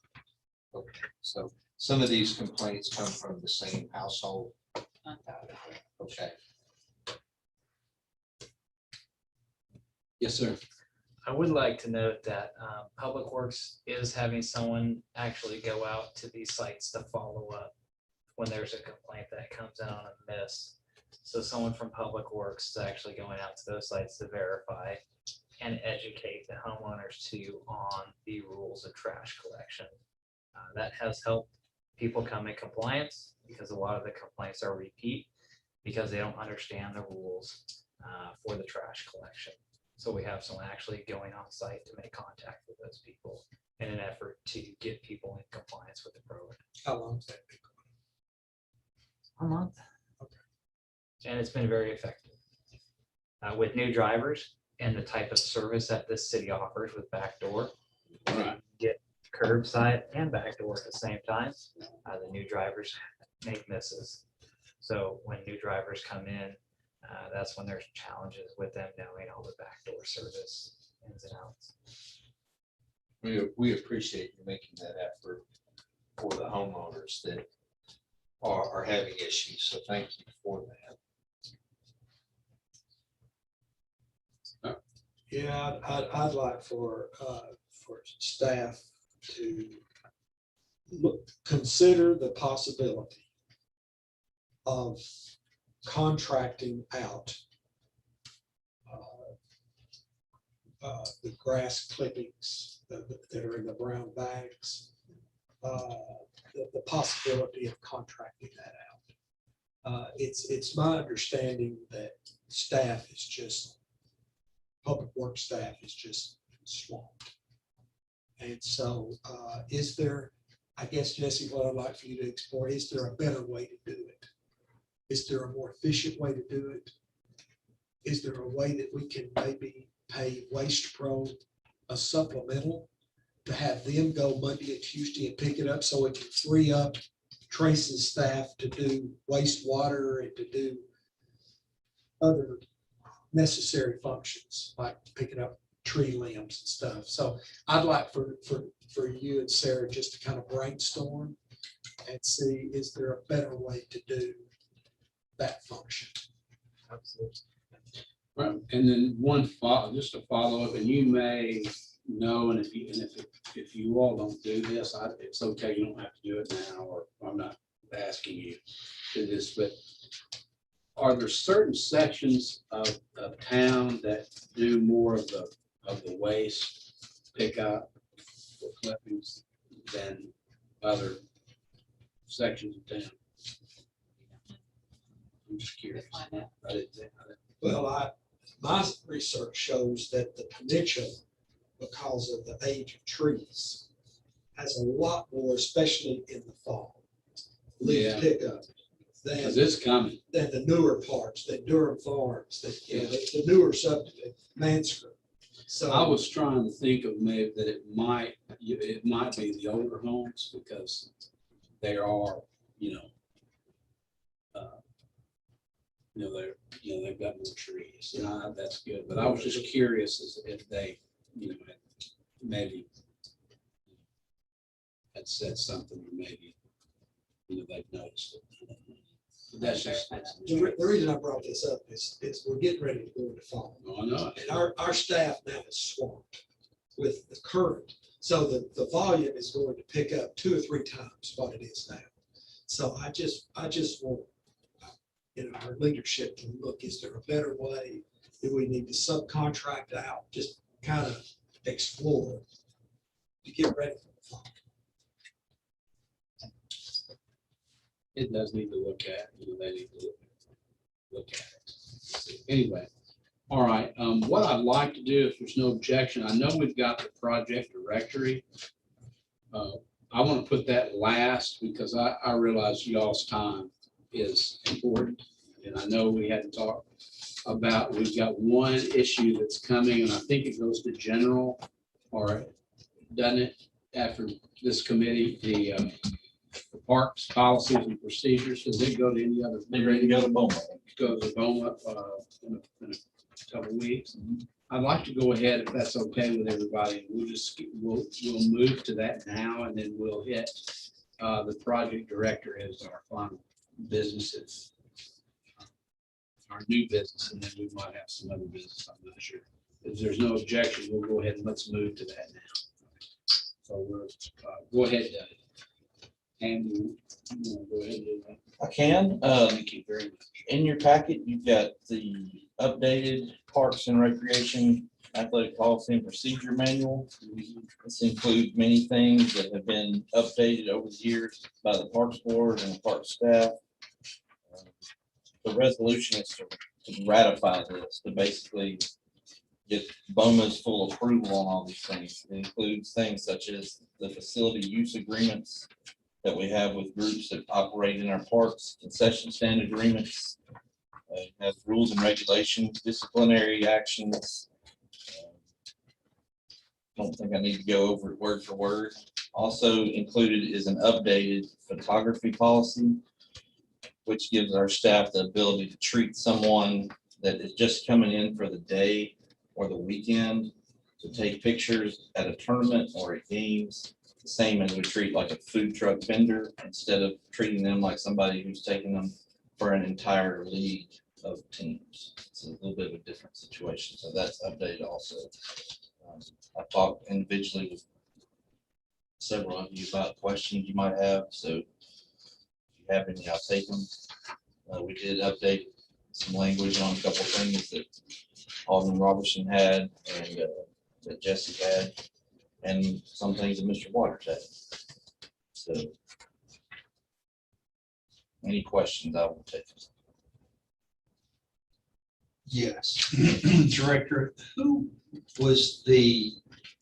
Okay, so some of these complaints come from the same household. Undoubtedly. Okay. Yes, sir. I would like to note that Public Works is having someone actually go out to these sites to follow up when there's a complaint that comes in on a miss. So someone from Public Works is actually going out to those sites to verify and educate the homeowners too on the rules of trash collection. That has helped people come in compliance because a lot of the complaints are repeat because they don't understand the rules for the trash collection. So we have someone actually going on site to make contact with those people in an effort to get people in compliance with the program. How long does that take? A month. Okay. And it's been very effective. With new drivers and the type of service that this city offers with backdoor, Right. get curbside and backdoor at the same time, the new drivers make misses. So when new drivers come in, that's when there's challenges with them knowing all the backdoor service ins and outs. We appreciate you making that effort for the homeowners that are having issues. So thank you for that. Yeah, I'd like for staff to consider the possibility of contracting out the grass clippings that are in the brown bags, the possibility of contracting that out. It's my understanding that staff is just, public works staff is just swamped. And so is there, I guess, Jesse, what I'd like for you to explore, is there a better way to do it? Is there a more efficient way to do it? Is there a way that we can maybe pay Waste Pro a supplemental to have them go Monday and Tuesday and pick it up so it can free up Trace's staff to do wastewater and to do other necessary functions like picking up tree limbs and stuff. So I'd like for you and Sarah just to kind of brainstorm and see, is there a better way to do that function? Absolutely. Right, and then just a follow up, and you may know, and if you all don't do this, it's okay, you don't have to do it now, or I'm not asking you to this, but are there certain sections of town that do more of the waste pickup for clippings than other sections of town? I'm just curious. Find out. I didn't think- Well, my research shows that the peninsula, because of the age of trees, has a lot more, especially in the fall, leaf Yeah. pickup Because than, it's coming. than the newer parts, the Durham Farms, the newer subdivision, Mansfield. So I was trying to think of maybe that it might be the older homes because they are, they've got more trees. That's good. But I was just curious as if they, had maybe had said something or maybe, they've noticed it. But that's just. the reason I brought this up is we're getting ready to go into fall. Oh, I know. And our staff now is swamped with the current. So the volume is going to pick up 2 or 3 times what it is now. So I just want, our leadership to look, is there a better way? Do we need to subcontract out? Just kind of explore to get ready for the fall. It does need to look at, they need to look at it. Anyway, all right, what I'd like to do, if there's no objection, I know we've got the project directory. I want to put that last because I realize y'all's time is important. And I know we hadn't talked about, we've got one issue that's coming and I think it goes to general or doesn't it after this committee, the parks policies and procedures. Does it go to any other? They're ready to go to Beaumont. Go to Beaumont in a couple of weeks. I'd like to go ahead if that's okay with everybody. We'll move to that now and then we'll hit the project director as our final businesses. Our new business, and then we might have some other business, I'm not sure. If there's no objection, we'll go ahead and let's move to that now. So we're, go ahead, Andy, you wanna go ahead and do that? I can. Thank you very much. In your packet, you've got the updated Parks and Recreation Athletic Policy and Procedure Manual. This includes many things that have been updated over the years by the Parks Board and the Park staff. The resolution is to ratify this, to basically get BOMA's full approval on all these things. It includes things such as the facility use agreements that we have with groups that operate in our parks, concession stand agreements, has rules and regulations, disciplinary actions. Don't think I need to go over it word for word. Also included is an updated photography policy, which gives our staff the ability to treat someone that is just coming in for the day or the weekend to take pictures at a tournament or at games, the same as we treat like a food truck vendor, instead of treating them like somebody who's taking them for an entire league of teams. It's a little bit of a different situation, so that's updated also. I've talked individually with several of you about questions you might have, so if you have any, I'll take them. We did update some language on a couple of things that Alderman Robertson had and that Jesse had, and some things that Mr. Waters had. So any questions, I will take them. Yes. Director, who was the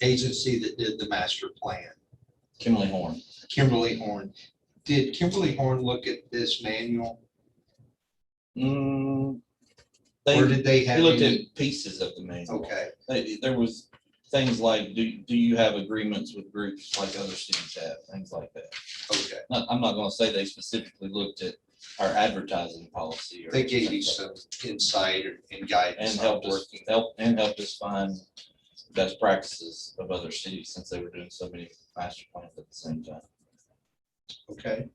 agency that did the master plan? Kimberly Horn. Kimberly Horn. Did Kimberly Horn look at this manual? Or They did they have? looked any- at pieces of the manual. Okay, There was things like, do you have agreements with groups like other cities have, things like that. okay. I'm not gonna say they specifically looked at our advertising policy. Or They gave you things like some insight and that, guidance. and on helped us, working. helped us find best practices of other cities since they were doing so many master plans at the same time. Okay.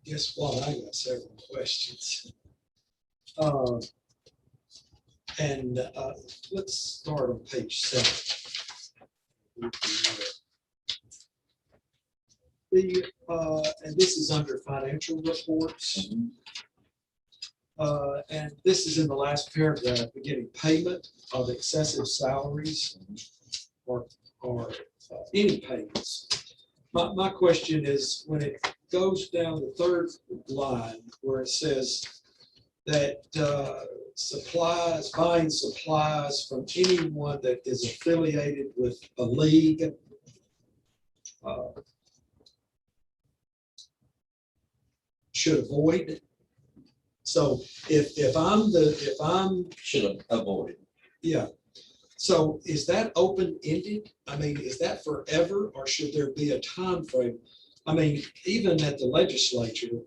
Guess what? I got several questions. And let's start on page 7. And this is under financial reports. And this is in the last paragraph, beginning payment of excessive salaries or any payments. My question is, when it goes down the third line where it says that supplies, buying supplies from anyone that is affiliated with a league, should avoid. So if I'm, Should avoid. yeah. So is that open-ended? I mean, is that forever, or should there be a time frame? I mean, even at the legislature,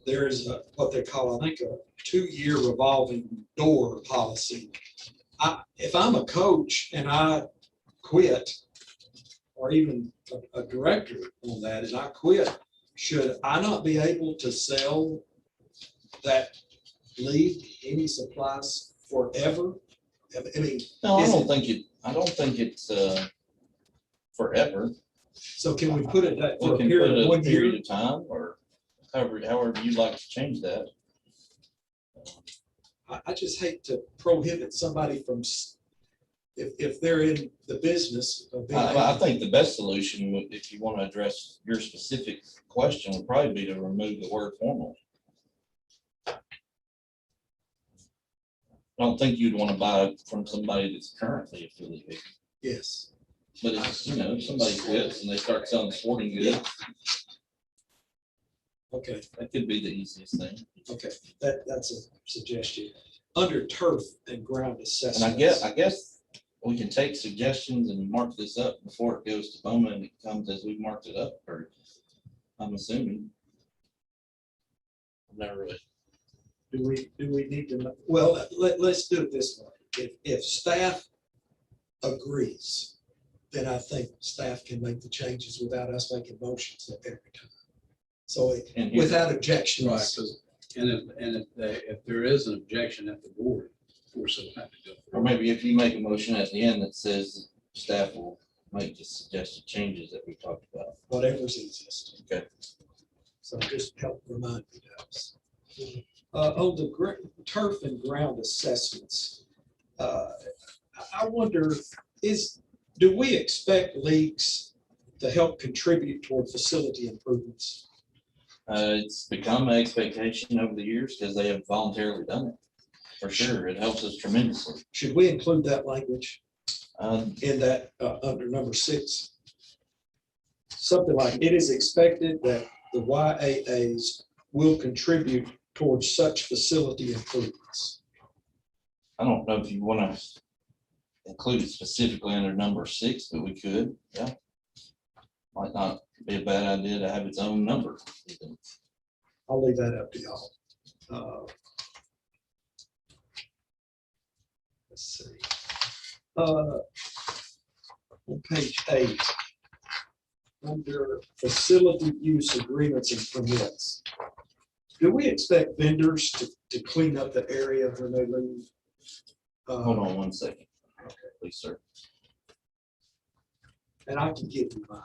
there is what they call, I think, a 2-year revolving door policy. If I'm a coach and I quit, or even a director on that, and I quit, should I not be able to sell that league, any supplies forever? I mean, No, Is I don't think it's forever. so can we put it that for We a can period put of a 1 year? period of time, or however you'd like to change that. I just hate to prohibit somebody from, if they're in the business of being. I think the best solution, if you want to address your specific question, would probably be to remove the word formal. I don't think you'd want to buy from somebody that's currently affiliated, Yes, but it's, if somebody quits and they start selling sporting goods, okay, that could be the easiest thing. okay, that's a suggestion. Under turf and ground And assessments. I guess we can take suggestions and mark this up before it goes to BOMA and it comes as we marked it up, or I'm assuming. I've never really. Do we need to, well, let's do it this way. If staff agrees, then I think staff can make the changes without us making motions every time. So And here- without Right, objections. 'cause- and if there is an objection at the board, of course, it'll have to go. Or maybe if you make a motion at the end that says staff will make the suggested changes that we talked about. Whatever's easiest. Okay. So just help remind me, Dallas. On the turf and ground assessments, I wonder, do we expect leagues to help contribute toward facility improvements? It's become an expectation over the years because they have voluntarily done it. For sure, it helps us tremendously. Should we include that language Um, in that, under number 6? Something like, it is expected that the YAAs will contribute towards such facility improvements. I don't know if you want to include it specifically under number 6, but we could, yeah. Might not be a bad idea to have its own number. I'll leave that up to y'all. Let's see. On page 8, under facility use agreements and permits, do we expect vendors to clean up the area when they leave? Hold on 1 second. Okay, please, sir. And I can give you mine.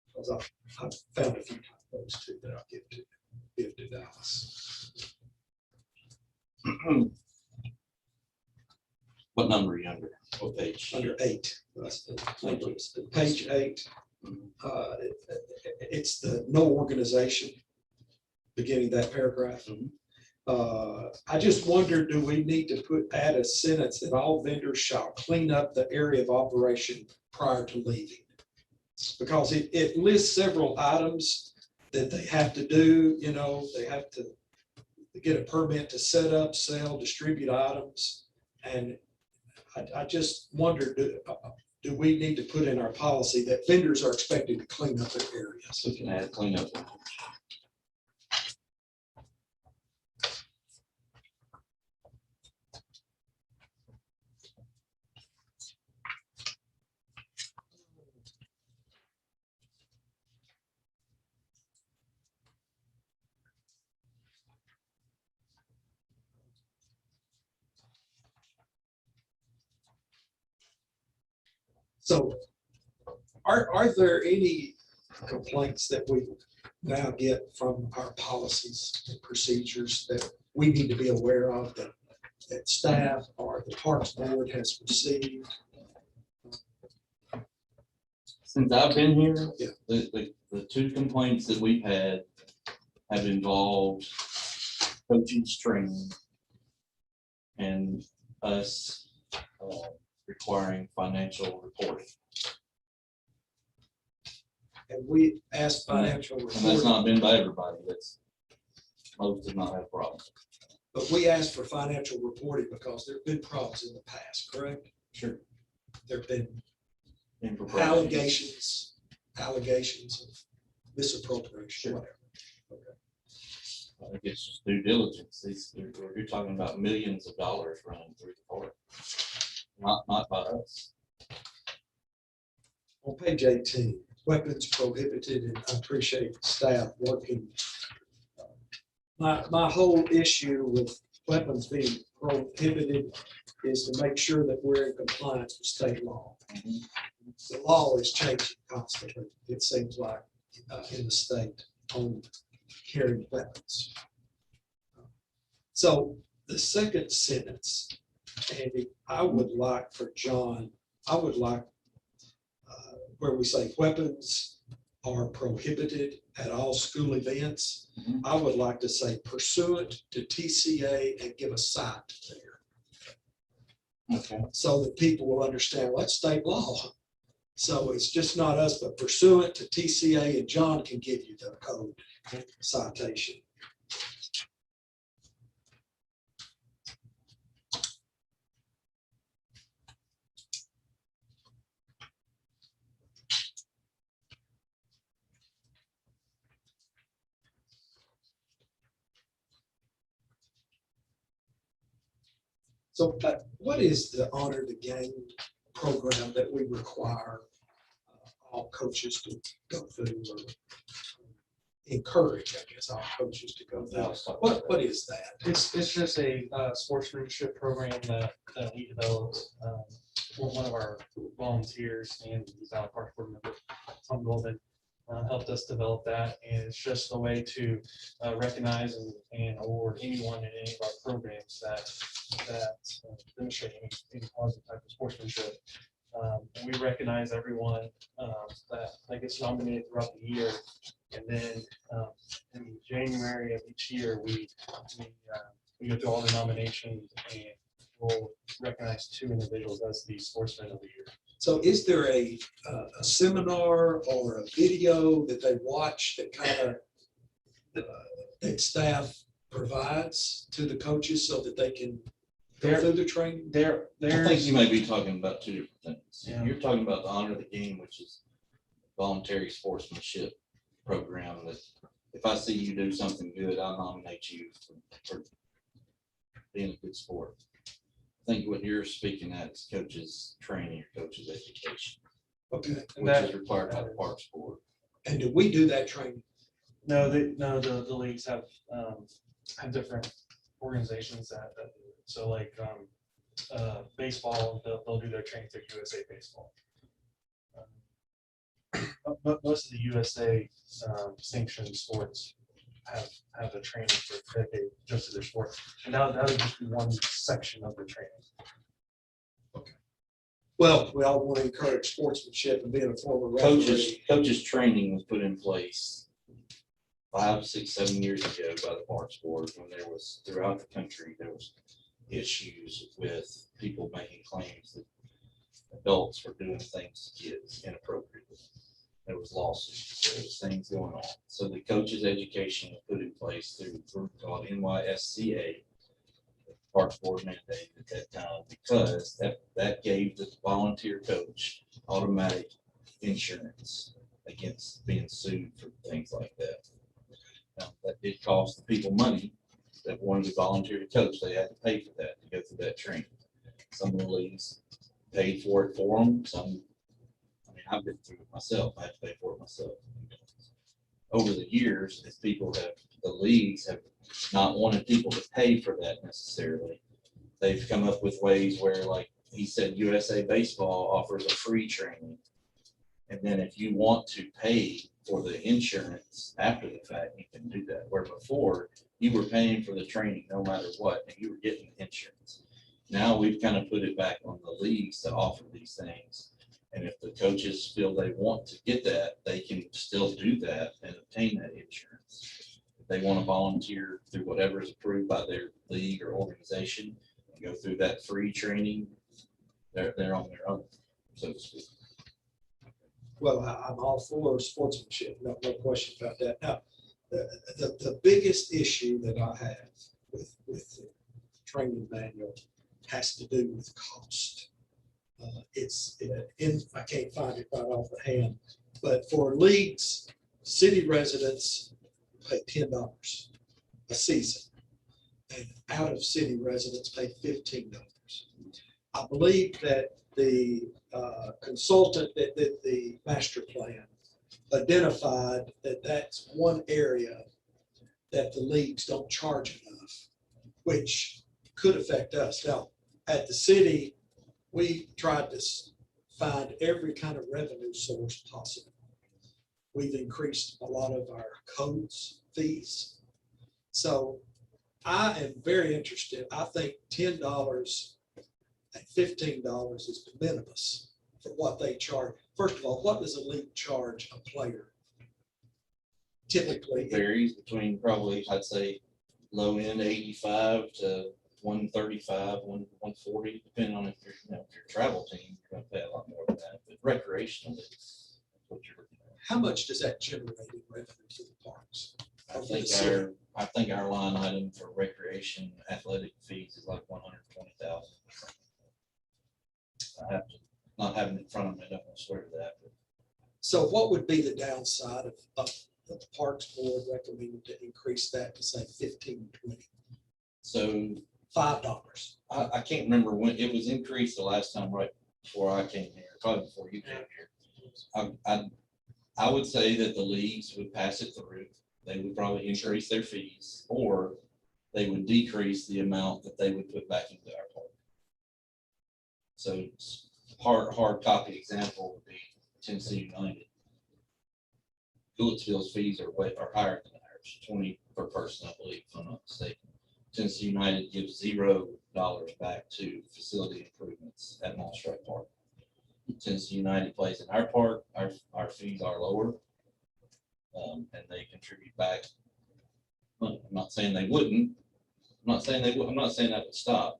Because I've found a few typos too that I'll give to Dallas. What number are you under? What page? Under 8, page 8, it's the no organization, beginning that paragraph. I just wonder, do we need to add a sentence that all vendors shall clean up the area of operation prior to leaving? Because it lists several items that they have to do, they have to get a permit to set up, sell, distribute items. And I just wonder, do we need to put in our policy that vendors are expected to clean up their areas? We can add cleanup. So are there any complaints that we now get from our policies and procedures that we need to be aware of that staff or the Parks Board has received? Since I've been here, Yeah. the two complaints that we've had have involved coaching training and us requiring financial reporting. And we asked financial And that's reporting, not been by everybody. Most have not had a problem. but we asked for financial reporting because there've been problems in the past, correct? Sure. There've been Improprieties. allegations of misappropriation, Sure. whatever. I think it's just due diligence. You're talking about millions of dollars running through the court. Not by us. On page 18, weapons prohibited, and I appreciate staff working. My whole issue with weapons being prohibited is to make sure that we're in compliance with state law. The law is changing constantly, it seems like, in the state on carrying weapons. So the second sentence, Andy, I would like for John, I would like where we say weapons are prohibited at all school events. Mhm. I would like to say pursuant to TCA and give a cite there, Okay. so that people will understand, well, that's state law. So it's just not us, but pursuant to TCA, and John can give you the code citation. So what is the Honor the Game program that we require all coaches to go through, or encourage, I guess, all coaches to go through? What is that? It's just a sportsmanship program that we developed. One of our volunteers and the Valley Park Board member, Tom Golden, helped us develop that. And it's just a way to recognize and award anyone in any of our programs that demonstrate any positive type of sportsmanship. And we recognize everyone that gets nominated throughout the year. And then in January of each year, we go through all the nominations and we'll recognize 2 individuals as the sportsman of the year. So is there a seminar or a video that they watch that kind of that staff provides to the coaches so that they can go through the training? I think you may be talking about two different things. Yeah. You're talking about the Honor the Game, which is voluntary sportsmanship program that if I see you do something good, I'll nominate you for being a good sport. I think what you're speaking at is coaches training or coaches education, Okay. which is required by the Parks Board. And do we do that training? No, the leagues have different organizations that so like baseball, they'll do their training through USA Baseball. But most of the USA sanctioned sports have a training for just to their sport, and that would just be one section of the training. Well, we all want to encourage sportsmanship and being a former referee. Coaches training was put in place 5, 6, 7 years ago by the Parks Board when there was throughout the country, there was issues with people making claims that adults were doing things to kids inappropriately. There was lawsuits, there was things going on. So the coaches education was put in place through a group called NYSCA. Parks Board mandated at that time because that gave the volunteer coach automatic insurance against being sued for things like that. Now, that did cost the people money that wanted to volunteer to coach. They had to pay for that to go through that training. Some of the leagues paid for it for them. Some, I mean, I've been through it myself. I had to pay for it myself. Over the years, as people have, the leagues have not wanted people to pay for that necessarily. They've come up with ways where, like he said USA Baseball offers a free training. And then if you want to pay for the insurance after the fact, you can do that. Where before, you were paying for the training no matter what, and you were getting insurance. Now we've kind of put it back on the leagues to offer these things. And if the coaches feel they want to get that, they can still do that and obtain that insurance. If they want to volunteer through whatever is approved by their league or organization and go through that free training, they're on their own, so to speak. Well, I'm all for sportsmanship, no question about that. Now, the biggest issue that I have with the training manual has to do with cost. I can't find it right off the hand, but for leagues, city residents pay $10 a season, and out of city residents pay $15. I believe that the consultant that did the master plan identified that that's one area that the leagues don't charge enough, which could affect us. Now, at the city, we tried to find every kind of revenue source possible. We've increased a lot of our codes fees. So I am very interested. I think $10 and $15 is de minimis for what they charge. First of all, what does a league charge a player? Typically, It varies between probably, I'd say, low end 85 to 135, 140, depending on if you're, if you're a travel team, you're gonna pay a lot more than that, but recreational leagues, that's what you're looking at. how much does that generate in revenue for the parks? I think our line item for recreation athletic fees is like 120,000. I have to, not having it in front of me, I don't want to swear to that, but So what would be the downside of the Parks Board recommending to increase that to say 15, 20, so $5? I can't remember when it was increased the last time, right before I came here, probably before you came here. I would say that the leagues would pass it through. They would probably increase their fees, or they would decrease the amount that they would put back into our park. So hard copy example would be Tennessee United. Goodlettsville's fees are higher than ours, 20 per person, I believe, if I'm not mistaken. Tennessee United gives $0 back to facility improvements at Mall Strike Park. Tennessee United plays in our park, our fees are lower, and they contribute back. I'm not saying they wouldn't. I'm not saying that would stop.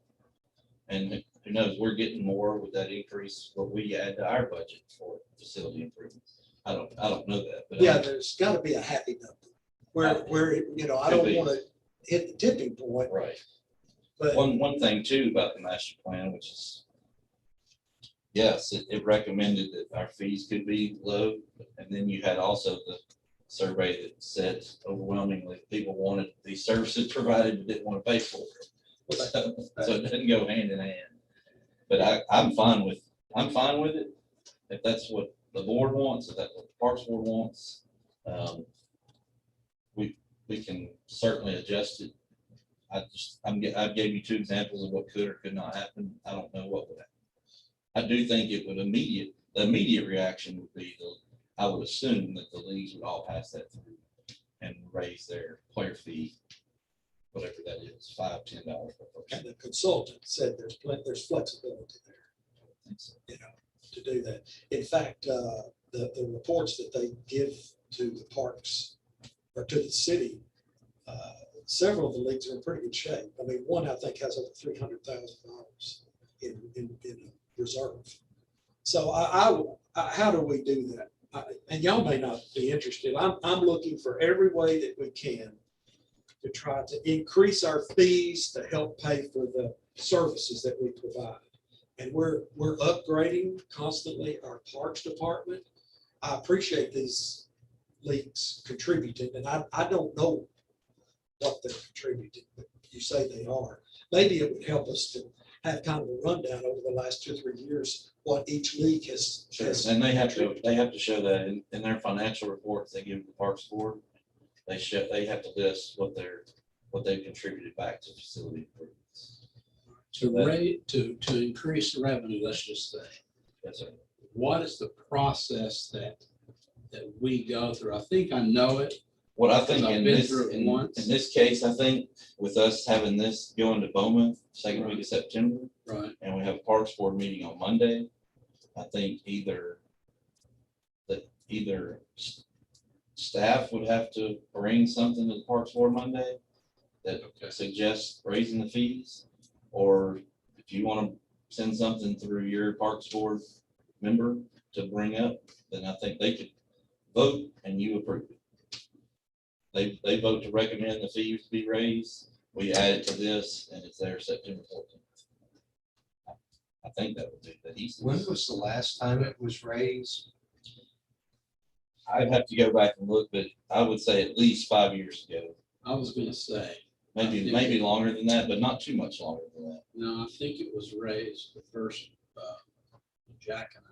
And who knows, we're getting more with that increase, what we add to our budget for facility improvements. I don't know that, but Yeah, there's got to be a happy number where I don't want to hit the tipping point. right. But One thing too about the master plan, which is, yes, it recommended that our fees could be low, and then you had also the survey that said overwhelmingly people wanted these services provided but didn't want to pay for it. So it doesn't go hand in hand. But I'm fine with it if that's what the board wants, if that's what the Parks Board wants. We can certainly adjust it. I gave you 2 examples of what could or could not happen. I don't know what would happen. I do think it would the immediate reaction would be I would assume that the leagues would all pass that through and raise their player fee, whatever that is, $5, $10 per person. and the consultant said there's flexibility there, to do that. In fact, the reports that they give to the parks or to the city, several of the leagues are in pretty good shape. I mean, one I think has over $300,000 in reserve. So how do we do that? And y'all may not be interested. I'm looking for every way that we can to try to increase our fees to help pay for the services that we provide. And we're upgrading constantly our parks department. I appreciate these leagues contributing, and I don't know what they're contributing, but you say they are. Maybe it would help us to have kind of a rundown over the last 2 or 3 years, what each league has. Sure. And they have to show that in their financial reports they give the Parks Board. They have to list what they've contributed back to facility improvements. To increase the revenue, let's just say, Yes, sir. what is the process that we go through? I think I know it. What I think I've in been this, through it in once. this case, I think with us having this going to Bowman, second week of September, Right. and we have a Parks Board meeting on Monday, I think either staff would have to bring something to the Parks Board Monday that suggests raising the fees, or if you want to send something through your Parks Board member to bring up, then I think they could vote and you approve it. They vote to recommend the fees be raised. We add it to this and it's there September 14th. I think that would be the easiest. When was the last time it was raised? I'd have to go back and look, but I would say at least 5 years ago. I was gonna say, Maybe longer than that, but not too much longer than that. no, I think it was raised the first, Jack and I.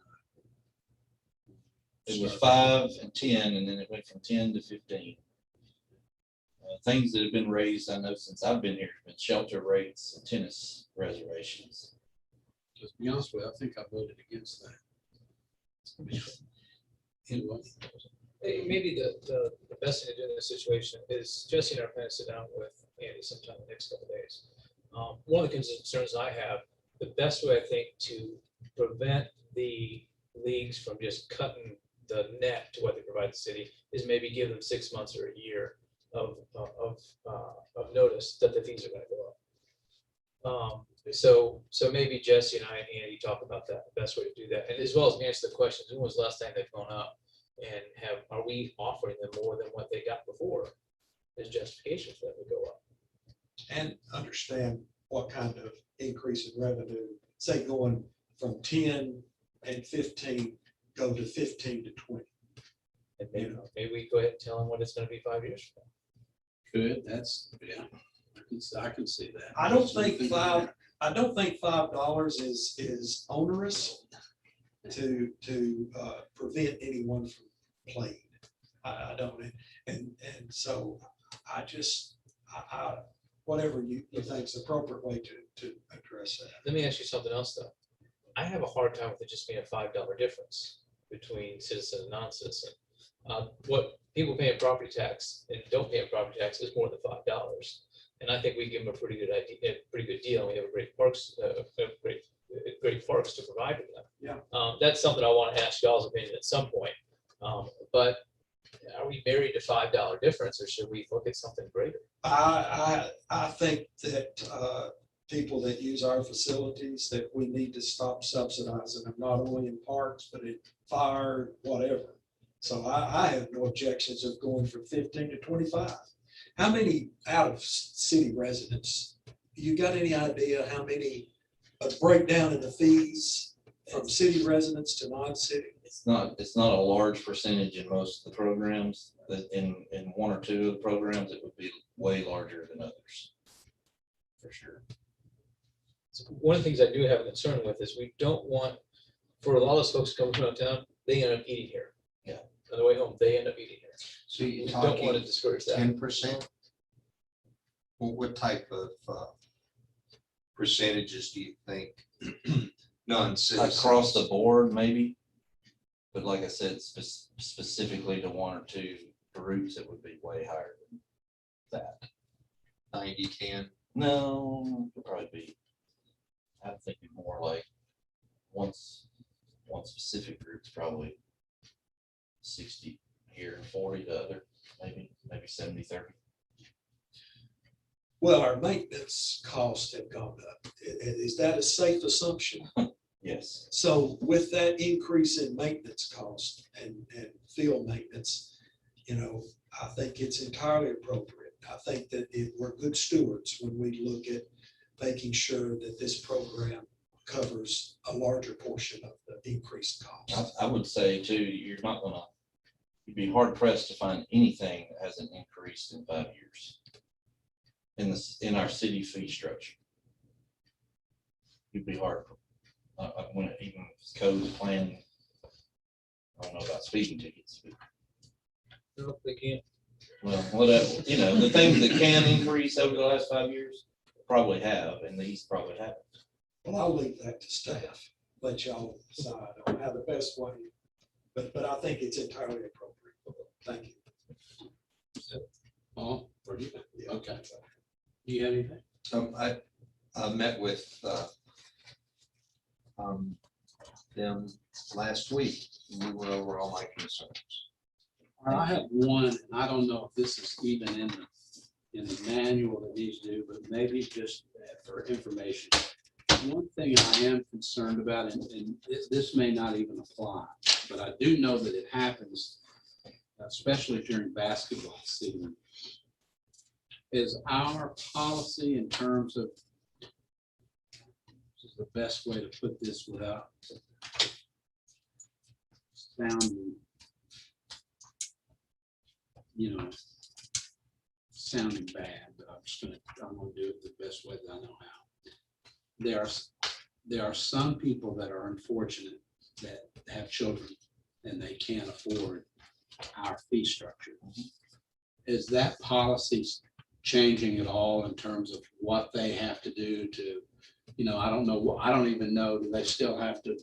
It was 5 and 10, and then it went from 10 to 15. Things that have been raised, I know since I've been here, have been shelter rates and tennis reservations. To be honest with you, I think I voted against that. Anyway, Maybe the best thing to do in this situation is Jesse and I are planning to sit down with Andy sometime in the next couple of days. One of the concerns I have, the best way I think to prevent the leagues from just cutting the net to what they provide the city is maybe give them 6 months or a year of notice that the fees are going to go up. So maybe Jesse and I and Andy talk about that, the best way to do that, and as well as answer the questions, when was the last time they've gone up? And are we offering them more than what they got before as justification for them to go up? And understand what kind of increase in revenue, say going from 10 and 15, go to 15 to 20. And maybe we go ahead and tell them what it's gonna be 5 years from good, that's, yeah, I can see that. I don't think $5 is onerous to prevent anyone from playing. I don't, and so I just, whatever you think is the appropriate way to address that. Let me ask you something else though. I have a hard time with it just being a $5 difference between citizen and non-citizen. What people pay in property tax and don't pay in property tax is more than $5. And I think we give them a pretty good idea, a pretty good deal. We have a great parks, great parks to provide for them. Yeah. That's something I want to ask y'all's opinion at some point. But are we married to $5 difference, or should we look at something greater? I think that people that use our facilities, that we need to stop subsidizing them, not only in parks, but in fire, whatever. So I have no objections of going from 15 to 25. How many out of city residents, you got any idea how many, a breakdown in the fees from city residents to non-city? It's not a large percentage in most of the programs. That in one or two of the programs, it would be way larger than others, for sure. So one of the things I do have a concern with is we don't want, for a lot of those folks coming from town, they end up eating here. Yeah. On the way home, they end up eating here. So We you're don't want to talking discourage that. 10%? Well, what type of percentages do you think non-citizens? Across the board, maybe. But like I said, specifically to one or two groups, it would be way higher than that. 90-10? No, it'd probably be, I'm thinking more like one specific group's probably 60 here and 40 the other, maybe 70-30. Well, our maintenance costs have gone up. Is that a safe assumption? Yes. So with that increase in maintenance cost and field maintenance, I think it's entirely appropriate. I think that we're good stewards when we look at making sure that this program covers a larger portion of the increased cost. I would say too, you'd be hard pressed to find anything that hasn't increased in 5 years in our city fee structure. You'd be hard. When it even code planning, I don't know about speeding tickets, but No, they can't. well, whatever, the things that can increase over the last 5 years, probably have, and these probably have. Well, I'll leave that to staff, let y'all decide on how the best way, but I think it's entirely appropriate. Thank you. Paul, or you? Yeah. Okay. Do you have anything? I met with them last week. We went over all my concerns. I have one, and I don't know if this is even in the manual that needs to do, but maybe just for information. One thing I am concerned about, and this may not even apply, but I do know that it happens, especially during basketball season, is our policy in terms of, this is the best way to put this without sounding, sounding bad, but I'm gonna do it the best way that I know how. There are some people that are unfortunate that have children and they can't afford our fee structure. Is that policy changing at all in terms of what they have to do to, I don't know, I don't even know, do they still have to,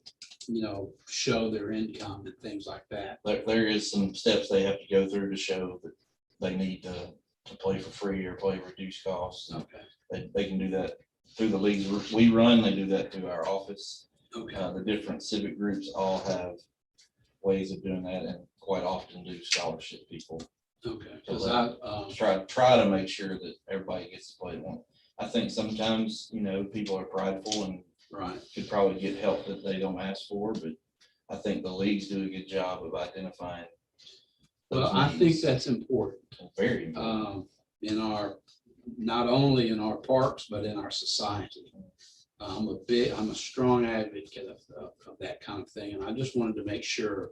show their income and things like that? There is some steps they have to go through to show that they need to play for free or play reduced costs. Okay. They can do that through the leagues we run. They do that through our office. Okay. The different civic groups all have ways of doing that, and quite often do scholarship people. Okay. So Because try to make sure that everybody gets to play one. I think sometimes, people are prideful and right. could probably get help that they don't ask for, but I think the leagues do a good job of identifying. Well, those I think needs. that's important. Very important. Not only in our parks, but in our society. I'm a strong advocate of that kind of thing. And I just wanted to make sure,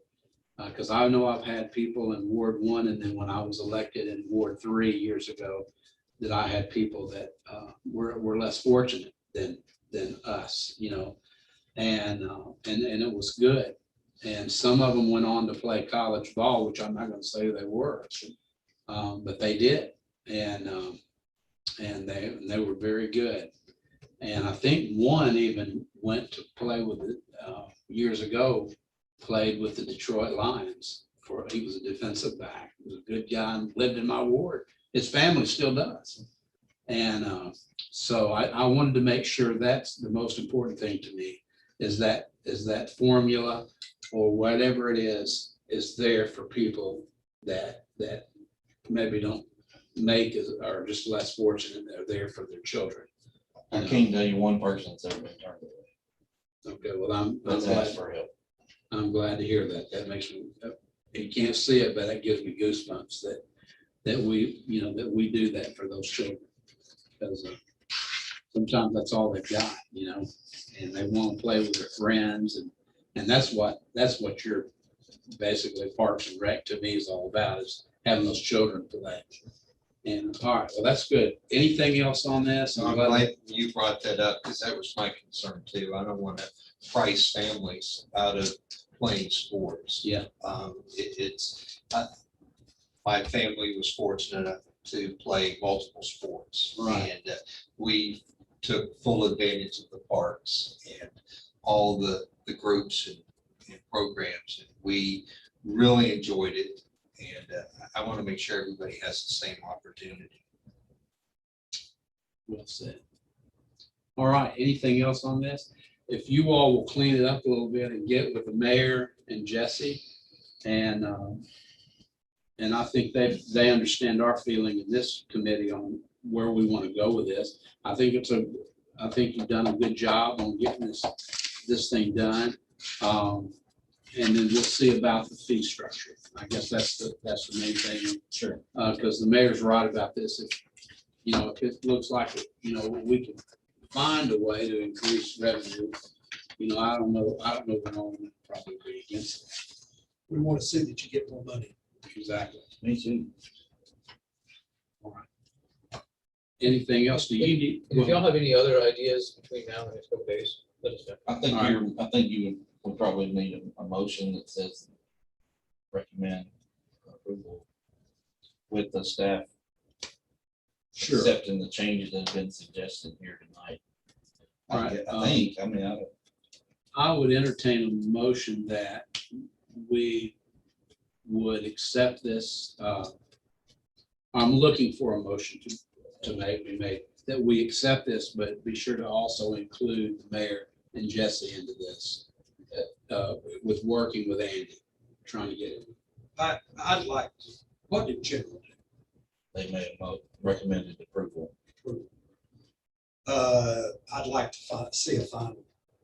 because I know I've had people in Ward 1, and then when I was elected in Ward 3 years ago, that I had people that were less fortunate than us, and it was good. And some of them went on to play college ball, which I'm not going to say who they were, but they did, and they were very good. And I think one even went to play with it years ago, played with the Detroit Lions. He was a defensive back. He was a good guy and lived in my ward. His family still does. And so I wanted to make sure that's the most important thing to me, is that formula or whatever it is there for people that maybe don't make are just less fortunate. They're there for their children. I can't tell you one person that's ever been turned away. Okay, well, That's asked for help. I'm glad to hear that. That makes me, you can't see it, but that gives me goosebumps that we do that for those children. Because sometimes that's all they've got, and they want to play with their friends, and that's what your basically Parks and Rec to me is all about, is having those children play. And all right, well, that's good. Anything else on this? So I'm glad you brought that up, because that was my concern too. I don't want to price families out of playing sports. Yeah. My family was fortunate enough to play multiple sports. Right. And we took full advantage of the parks and all the groups and programs. And we really enjoyed it. And I want to make sure everybody has the same opportunity. Well said. All right, anything else on this? If you all will clean it up a little bit and get with the mayor and Jesse, and I think they understand our feeling in this committee on where we want to go with this. I think you've done a good job on getting this thing done. And then we'll see about the fee structure. I guess that's the main thing. Sure. Because the mayor's right about this. If it looks like, we can find a way to increase revenue, I don't know when I'm probably be against it. We want to see that you get more money. Exactly. Me too. All right. Anything else? Do you need? If y'all have any other ideas between now and the next couple days, let us know. I think you would probably need a motion that says recommend approval with the staff Sure. accepting the changes that have been suggested here tonight. Right, I think, I mean, I don't. I would entertain a motion that we would accept this. I'm looking for a motion to be made, that we accept this, but be sure to also include the mayor and Jesse into this, with working with Andy, trying to get it. I'd like, what did General do? They made a recommended approval. I'd like to see a final.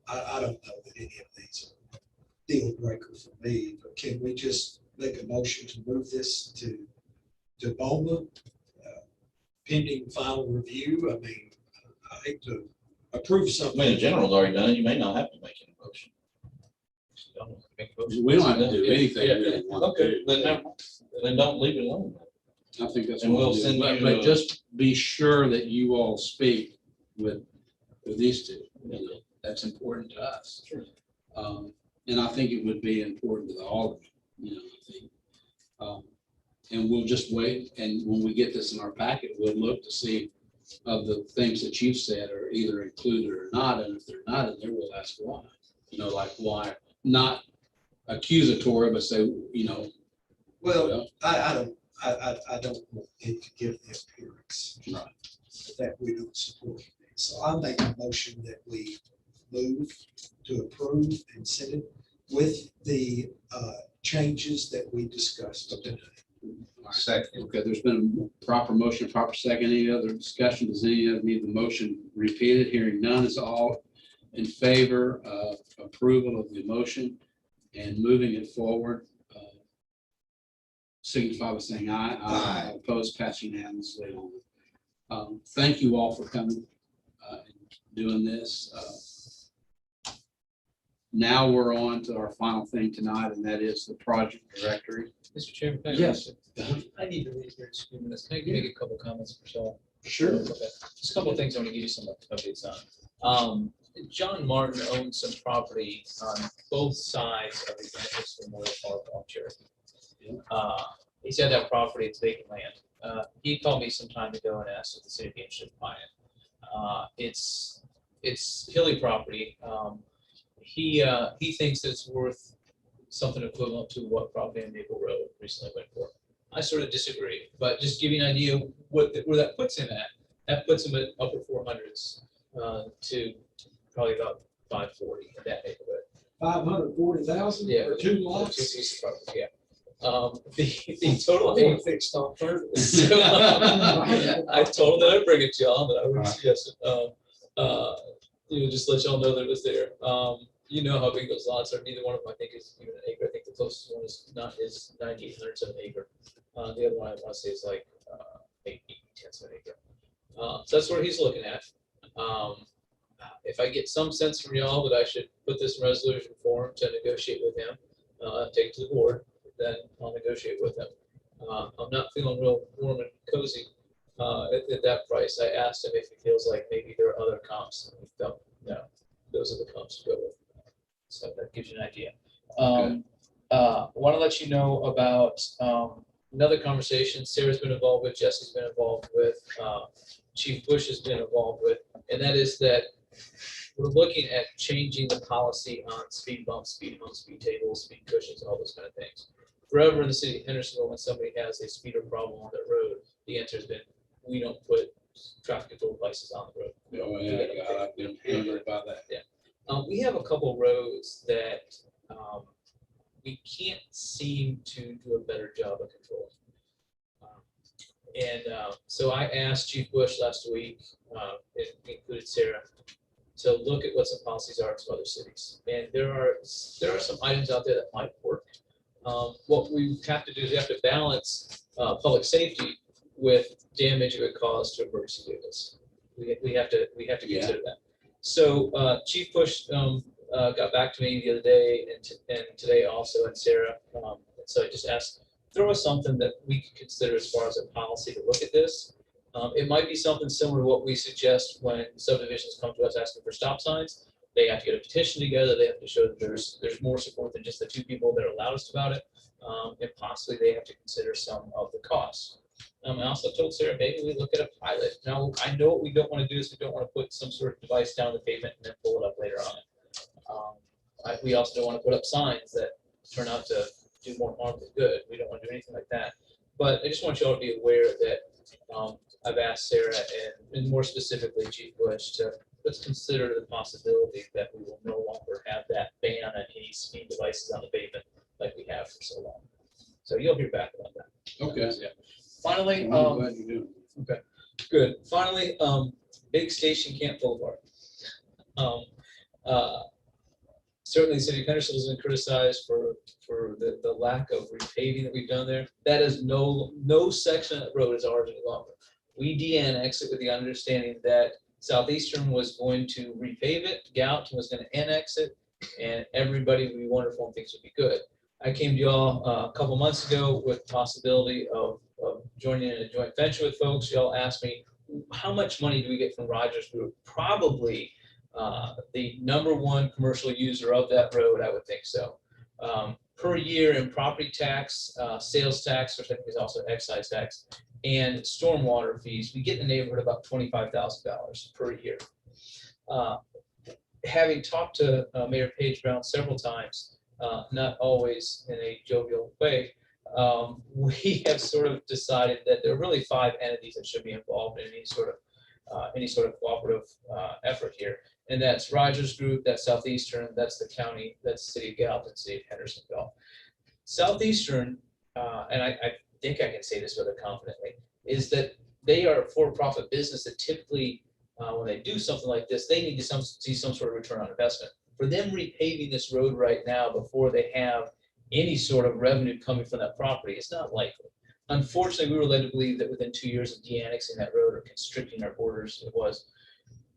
I don't know that any of these are deal breaker for me, but can we just make a motion to move this to Boma, pending final review? I mean, I hate to approve I something. mean, the general's already done it. You may not have to make any motion. We don't have to do anything we don't want to do. Then don't leave it alone. I think that's And what we'll we'll do. send But you but a- just be sure that you all speak with these two. You know, that's important to us. Sure. And I think it would be important to the Alderman, you know, I think. And we'll just wait, and when we get this in our packet, we'll look to see of the things that you've said are either included or not, and if they're not in there, we'll ask why. You know, like why, not accusatory, but say, you know. Well, I don't want it to give the appearance Right. that we don't support it. So I'll make a motion that we move to approve and send it with the changes that we discussed today. Second. Okay, there's been a proper motion, proper second. Any other discussion? Does any of need the motion repeated? Hearing none, is all in favor of approval of the motion and moving it forward? Signify by saying aye. Aye. Opposed, passing unanimously on. Thank you all for coming and doing this. Now we're on to our final thing tonight, and that is the project directory. Mr. Chairman. can I Yes. I need to leave here in just a few minutes. Can I make a couple comments for Saul? Sure. Okay. Just a couple of things I want to give you some updates on. John Martin owns some property on both sides of the Hendersonville Memorial Park on Cherokee. He's had that property, it's vacant land. He called me some time ago and asked if the city would be interested in buying it. It's hilly property. He thinks it's worth something equivalent to what property in Maple Road recently went for. I sort of disagree, but just give you an idea where that puts him at. That puts him at upper 400s to probably about 540 in that neighborhood. 540,000 Yeah, for two Two lots? pieces of property, yeah. The total. I want fixed on third. So, I told him that I'd bring it to y'all, that I would suggest it. Just let y'all know that it was there. You know how big those lots are. Neither one of them, I think, is even an acre. I think the closest one is 9,800 of an acre. The other one I want to say is like 8/10 of an acre. So that's what he's looking at. If I get some sense from y'all that I should put this in resolution form to negotiate with him, take it to the board, then I'll negotiate with him. I'm not feeling real warm and cozy at that price. I asked him if he feels like maybe there are other comps, and he felt, no, those are the comps to go with. So that gives you an idea. Want to let you know about another conversation Sarah's been involved with, Jesse's been involved with, Chief Bush has been involved with, and that is that we're looking at changing the policy on speed bumps, speed humps, speed tables, speed cushions, all those kind of things. Forever in the city of Hendersonville, when somebody has a speeder problem on their road, the answer has been, we don't put traffic control devices on the road. Oh, yeah, God, I've been hammered by that. We have a couple roads that we can't seem to do a better job of controlling. So I asked Chief Bush last week, it included Sarah, to look at what some policies are in some other cities. And there are some items out there that might work. What we have to do is we have to balance public safety with damage it would cause to emergency vehicles. We have to consider that. So Chief Bush got back to me the other day and today also, and Sarah. So I just asked, throw us something that we could consider as far as a policy to look at this. It might be something similar to what we suggest when subdivisions come to us asking for stop signs. They have to get a petition together. They have to show that there's more support than just the two people that are loudest about it. And possibly they have to consider some of the costs. I also told Sarah, maybe we look at a pilot. Now, I know what we don't want to do is we don't want to put some sort of device down the pavement and then pull it up later on. We also don't want to put up signs that turn out to do more harm than good. We don't want to do anything like that. But I just want you all to be aware that I've asked Sarah and more specifically Chief Bush to let's consider the possibility that we will no longer have that ban on any speed devices on the pavement like we have for so long. So you'll hear back about that. Okay. Yeah. Finally, I'm glad you're doing it. good. Finally, Big Station Camp Boulevard. Certainly, the city of Henderson has been criticized for the lack of repaving that we've done there. That is no section of that road is ours any longer. We de-annexed it with the understanding that Southeastern was going to repave it, Gallatin was going to annex it, and everybody would be wonderful and things would be good. I came to y'all a couple months ago with the possibility of joining in a joint venture with folks. Y'all asked me, how much money do we get from Rogers Group? Probably the #1 commercial user of that road, I would think so. Per year in property tax, sales tax, which I think is also excise tax, and stormwater fees, we get in the neighborhood about $25,000 per year. Having talked to Mayor Paige Brown several times, not always in a jovial way, we have sort of decided that there are really 5 entities that should be involved in any sort of cooperative effort here. And that's Rogers Group, that's Southeastern, that's the county, that's the city of Gallatin, city of Hendersonville. Southeastern, and I think I can say this rather confidently, is that they are a for-profit business that typically, when they do something like this, they need to see some sort of return on investment. For them repaving this road right now before they have any sort of revenue coming from that property, it's not likely. Unfortunately, we were led to believe that within 2 years of de-annexing that road or constricting our borders,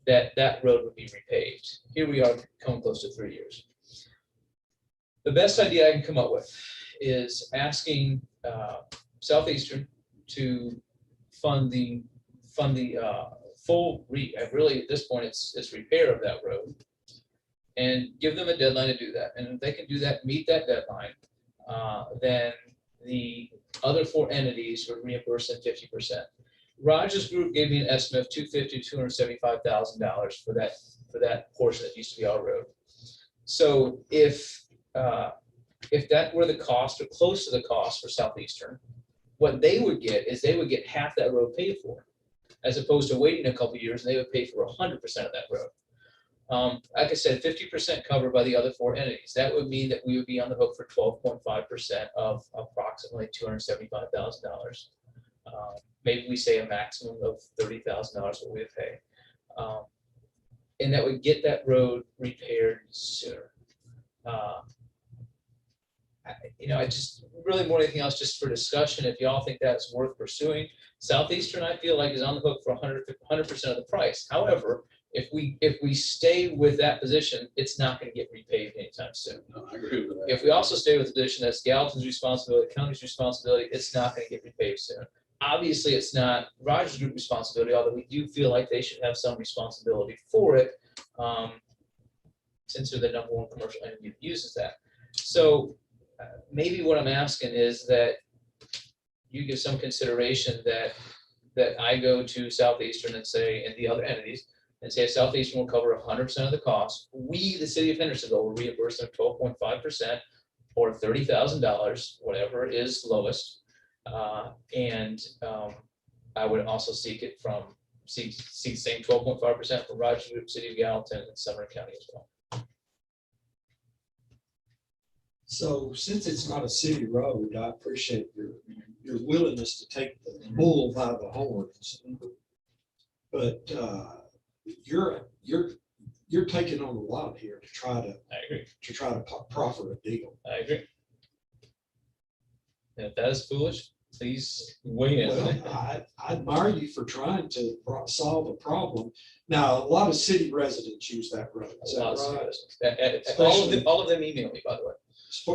that road would be repaved. Here we are coming close to 3 years. The best idea I can come up with is asking Southeastern to fund the full really at this point it's repair of that road, and give them a deadline to do that. And if they can do that, meet that deadline, then the other 4 entities would reimburse them 50%. Rogers Group gave me an estimate of $250,000 to $275,000 for that portion that used to be our road. So if that were the cost or close to the cost for Southeastern, what they would get is they would get half that road paid for, as opposed to waiting a couple of years and they would pay for 100% of that road. Like I said, 50% covered by the other 4 entities. That would mean that we would be on the hook for 12.5% of approximately $275,000. Maybe we say a maximum of $30,000 what we would pay. And that would get that road repaired sooner. I just really more than anything else, just for discussion, if y'all think that's worth pursuing. Southeastern, I feel like, is on the hook for 100% of the price. However, if we stay with that position, it's not going to get repaved anytime soon. No, I agree with that. If we also stay with the position that's Gallatin's responsibility, county's responsibility, it's not going to get repaved soon. Obviously, it's not Rogers Group responsibility, although we do feel like they should have some responsibility for it, since they're the #1 commercial entity that uses that. So maybe what I'm asking is that you give some consideration that I go to Southeastern and say, and the other entities, and say Southeastern will cover 100% of the cost. We, the city of Hendersonville, will reimburse them 12.5% or $30,000, whatever is lowest. I would also seek the same 12.5% from Rogers Group, City of Gallatin, and Sumner County as well. So since it's not a city road, I appreciate your willingness to take the bull by the horns. But you're taking on a lot here to try to. I agree. To try to proffer a deal. I agree. And if that is foolish, please weigh in. Well, I admire you for trying to solve a problem. Now, a lot of city residents use that road. Is that right? All of them email me, by the way.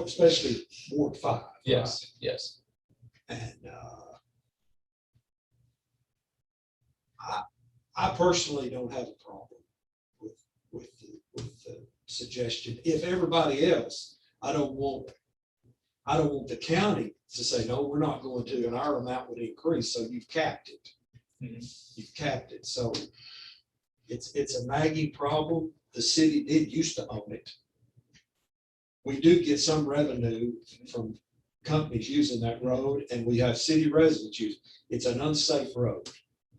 Especially Ward 5. Yes, right? yes. And I personally don't have a problem with the suggestion. If everybody else, I don't want I don't want the county to say, no, we're not going to, and our amount would increase, so you've capped it. You've capped it, so it's a nagging problem. The city did used to own it. We do get some revenue from companies using that road, and we have city residents use. It's an unsafe road.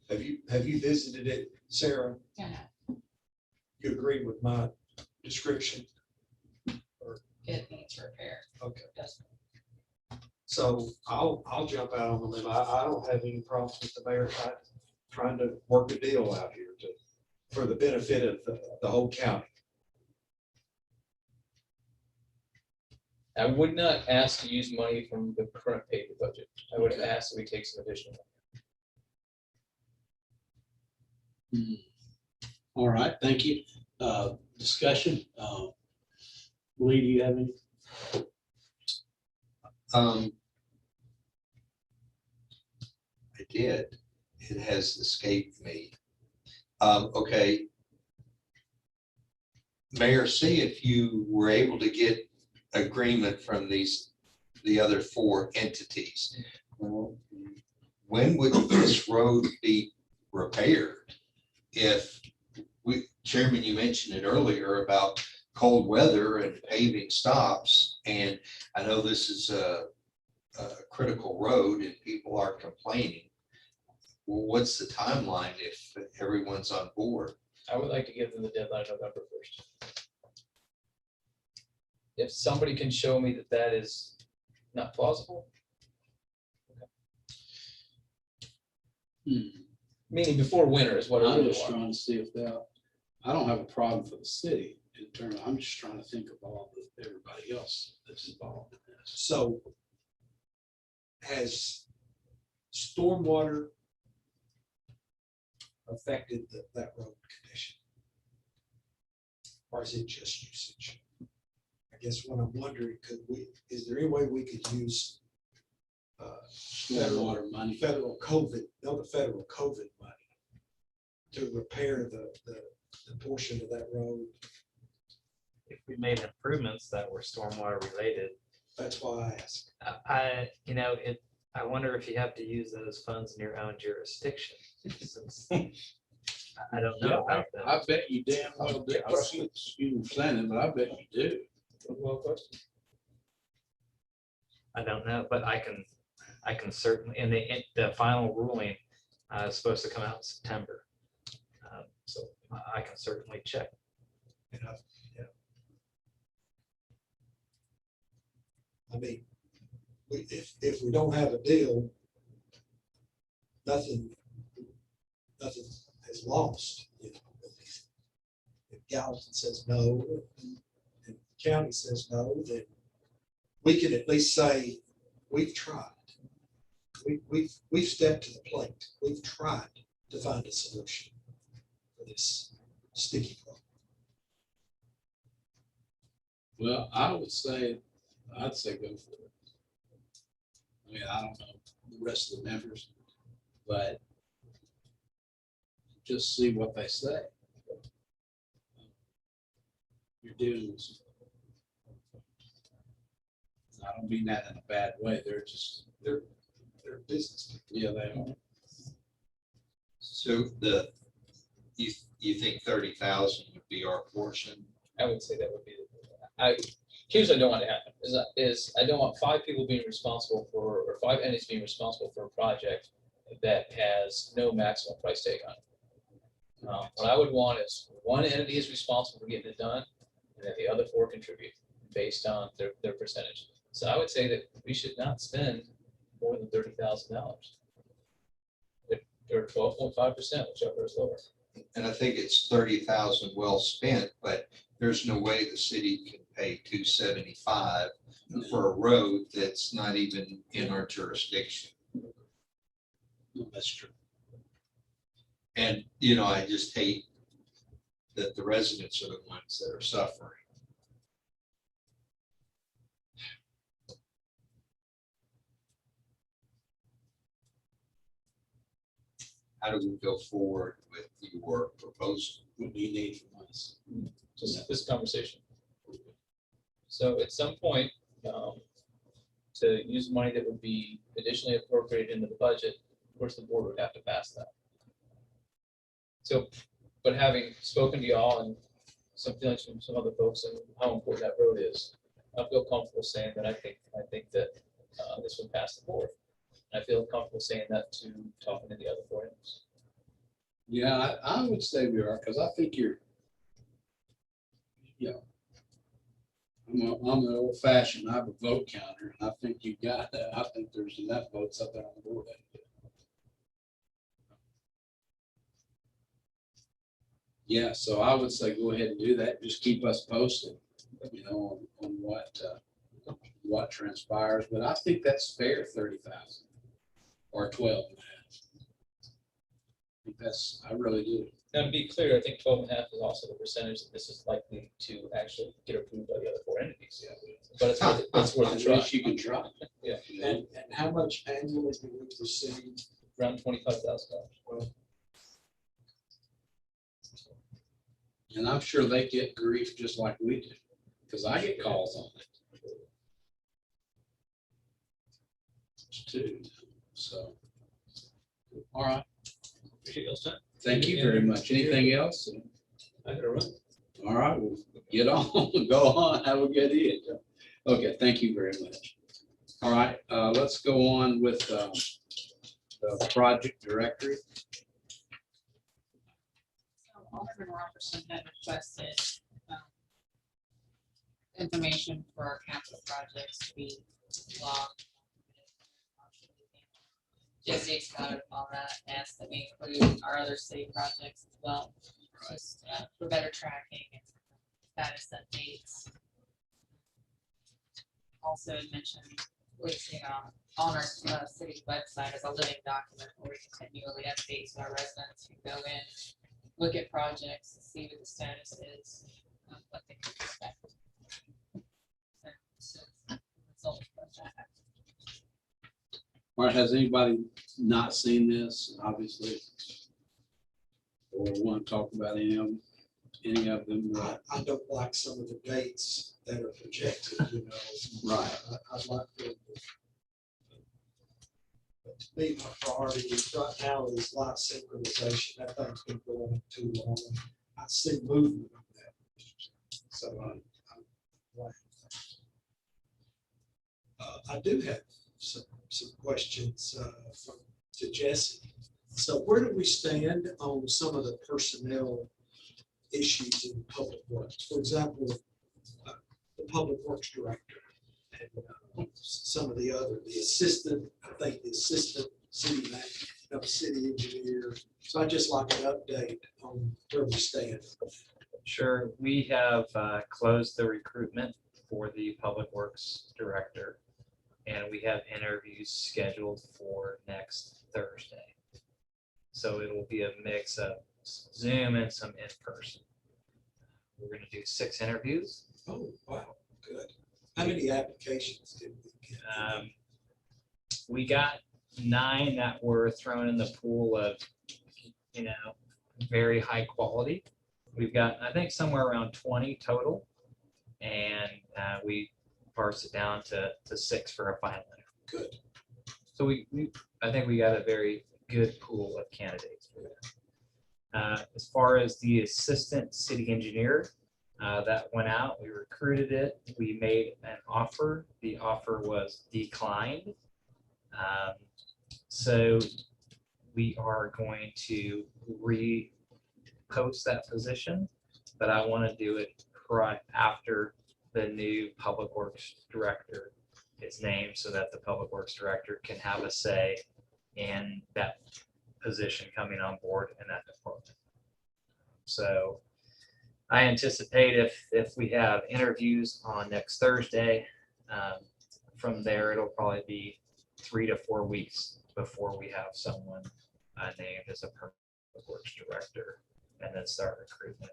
Have you visited it, Sarah? Yeah, You agree with my description? it needs repair. Okay. Doesn't So I'll jump out on the limb. I don't have any problems with the mayor trying to work a deal out here for the benefit of the whole county. I would not ask to use money from the current paving budget. I would ask that we take some additional. All right, thank you. Discussion. Lee, do you have any? I did. It has escaped me. Okay. Mayor, see if you were able to get agreement from the other 4 entities. When would this road be repaired? If Chairman, you mentioned it earlier about cold weather and paving stops, and I know this is a critical road and people are complaining. Well, what's the timeline if everyone's on board? I would like to give them the deadline of November 1st. If somebody can show me that that is not plausible, meaning before winter is what I I'm really just want. trying to see if I don't have a problem for the city in terms, I'm just trying to think of everybody else that's involved in this. So has stormwater affected that road condition? Or is it just usage? I guess what I'm wondering, is there any way we could use Stormwater money. the federal COVID money to repair the portion of that road? If we made improvements that were stormwater related, That's why I asked. I wonder if you have to use those funds in your own jurisdiction. Since I don't know about that. I bet you damn well do. Excuse me for saying it, but I bet you do. Well, question. I don't know, but I can certainly, and the final ruling is supposed to come out in September. So I can certainly check. Yeah. I mean, if we don't have a deal, nothing is lost. You know, if Gallatin says no, and the county says no, then we can at least say, we've tried. We've stepped to the plate. We've tried to find a solution for this sticky problem. Well, I'd say go for it. I mean, I don't know the rest of the members, but just see what they say. You're dealing with, I don't mean that in a bad way. They're business people. Yeah, they are. So you think 30,000 would be our portion? I would say that would be. Here's what I don't want to happen is I don't want 5 people being responsible for, or 5 entities being responsible for a project that has no maximum price tag on it. What I would want is 1 entity is responsible for getting it done, and then the other 4 contribute based on their percentage. So I would say that we should not spend more than $30,000. Or 12.5%, whichever is lower. And I think it's 30,000 well spent, but there's no way the city can pay $275 for a road that's not even in our jurisdiction. No, that's true. And, I just hate that the residents are the ones that are suffering. How do we go forward with your proposal? What do you need from us? Just this conversation. So at some point, to use money that would be additionally appropriated into the budget, of course, the board would have to pass that. So, but having spoken to y'all and some feelings from some other folks and how important that road is, I feel comfortable saying that I think that this would pass the board. I feel comfortable saying that to talking to the other four items. Yeah, I would say we are, because I think you're, you know, I'm an old fashioned, I have a vote counter, and I think you got that. I think there's enough votes up there on the board. Yeah, so I would say go ahead and do that. Just keep us posted, you know, on what transpires. But I think that's fair, 30,000 or 12 and a half. I think that's, I really do. Now, to be clear, I think 12.5 is also the percentage that this is likely to actually get approved by the other four entities. But it's worth a At try. least you can try. Yeah. And how much annually do we receive? Around $25,000. And I'm sure they get grief just like we do, because I get calls on it too. So, all right. Appreciate y'all's time. Thank you very much. Anything else? I gotta run. All right, well, get on, go on, have a good evening. Okay, thank you very much. All right, let's go on with the project directory. Alderman Robertson had requested information for our capital projects to be logged. Jesse expounded upon that, and asked that we include our other city projects as well, just for better tracking and status updates. Also mentioned listing on our city website as a living document where we continually update so our residents can go in, look at projects, and see what the status is, what they can expect. Result of that. All right, has anybody not seen this, obviously? Or want to talk about any of them? I don't like some of the dates that are projected, you know. Right. I'd like them to. But to me, my priority is right now is light synchronization. That thing's been going on too long. I see movement on that. So I'm glad. I do have some questions to Jesse. So where do we stand on some of the personnel issues in public works? For example, the public works director and some of the other, the assistant city manager, city engineer. So I'd just like an update on where we stand. Sure, we have closed the recruitment for the Public Works Director, and we have interviews scheduled for next Thursday. So it will be a mix of Zoom and some in-person. We're going to do 6 interviews. Oh, wow, good. How many applications did we get? We got 9 that were thrown in the pool of, very high quality. We've got, I think, somewhere around 20 total, and we parsed it down to 6 for a final interview. Good. So I think we got a very good pool of candidates for that. As far as the assistant city engineer, that went out, we recruited it, we made an offer. The offer was declined. So we are going to repost that position, but I want to do it right after the new public works director is named, so that the public works director can have a say in that position coming on board in that department. So I anticipate if we have interviews on next Thursday, from there, it'll probably be 3 to 4 weeks before we have someone named as a public works director, and then start recruitment.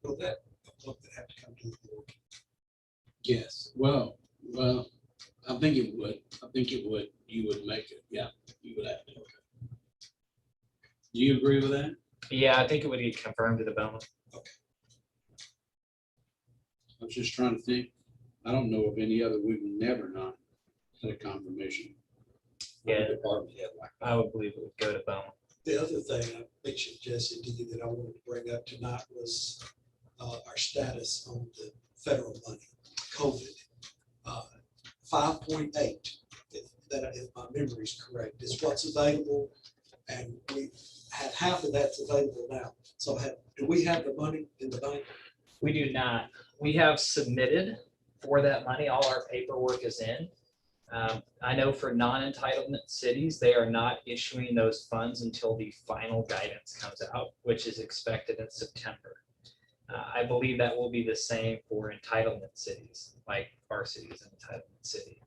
Will that have to come to the board? Yes, well, I think it would. You would make it. Yeah, you would have to. Do you agree with that? Yeah, I think it would get confirmed to the Belmont. I was just trying to think. I don't know of any other, we've never not had a confirmation. Yeah. Department head like that. I would believe it would go to Bone. The other thing I mentioned, Jesse, to you that I wanted to bring up tonight was our status on the federal money, COVID. 5.8, if my memory is correct, is what's available. And we had half of that's available now. So do we have the money in the bank? We do not. We have submitted for that money. All our paperwork is in. I know for non-entitlement cities, they are not issuing those funds until the final guidance comes out, which is expected in September. I believe that will be the same for entitlement cities, like our city is an entitlement city.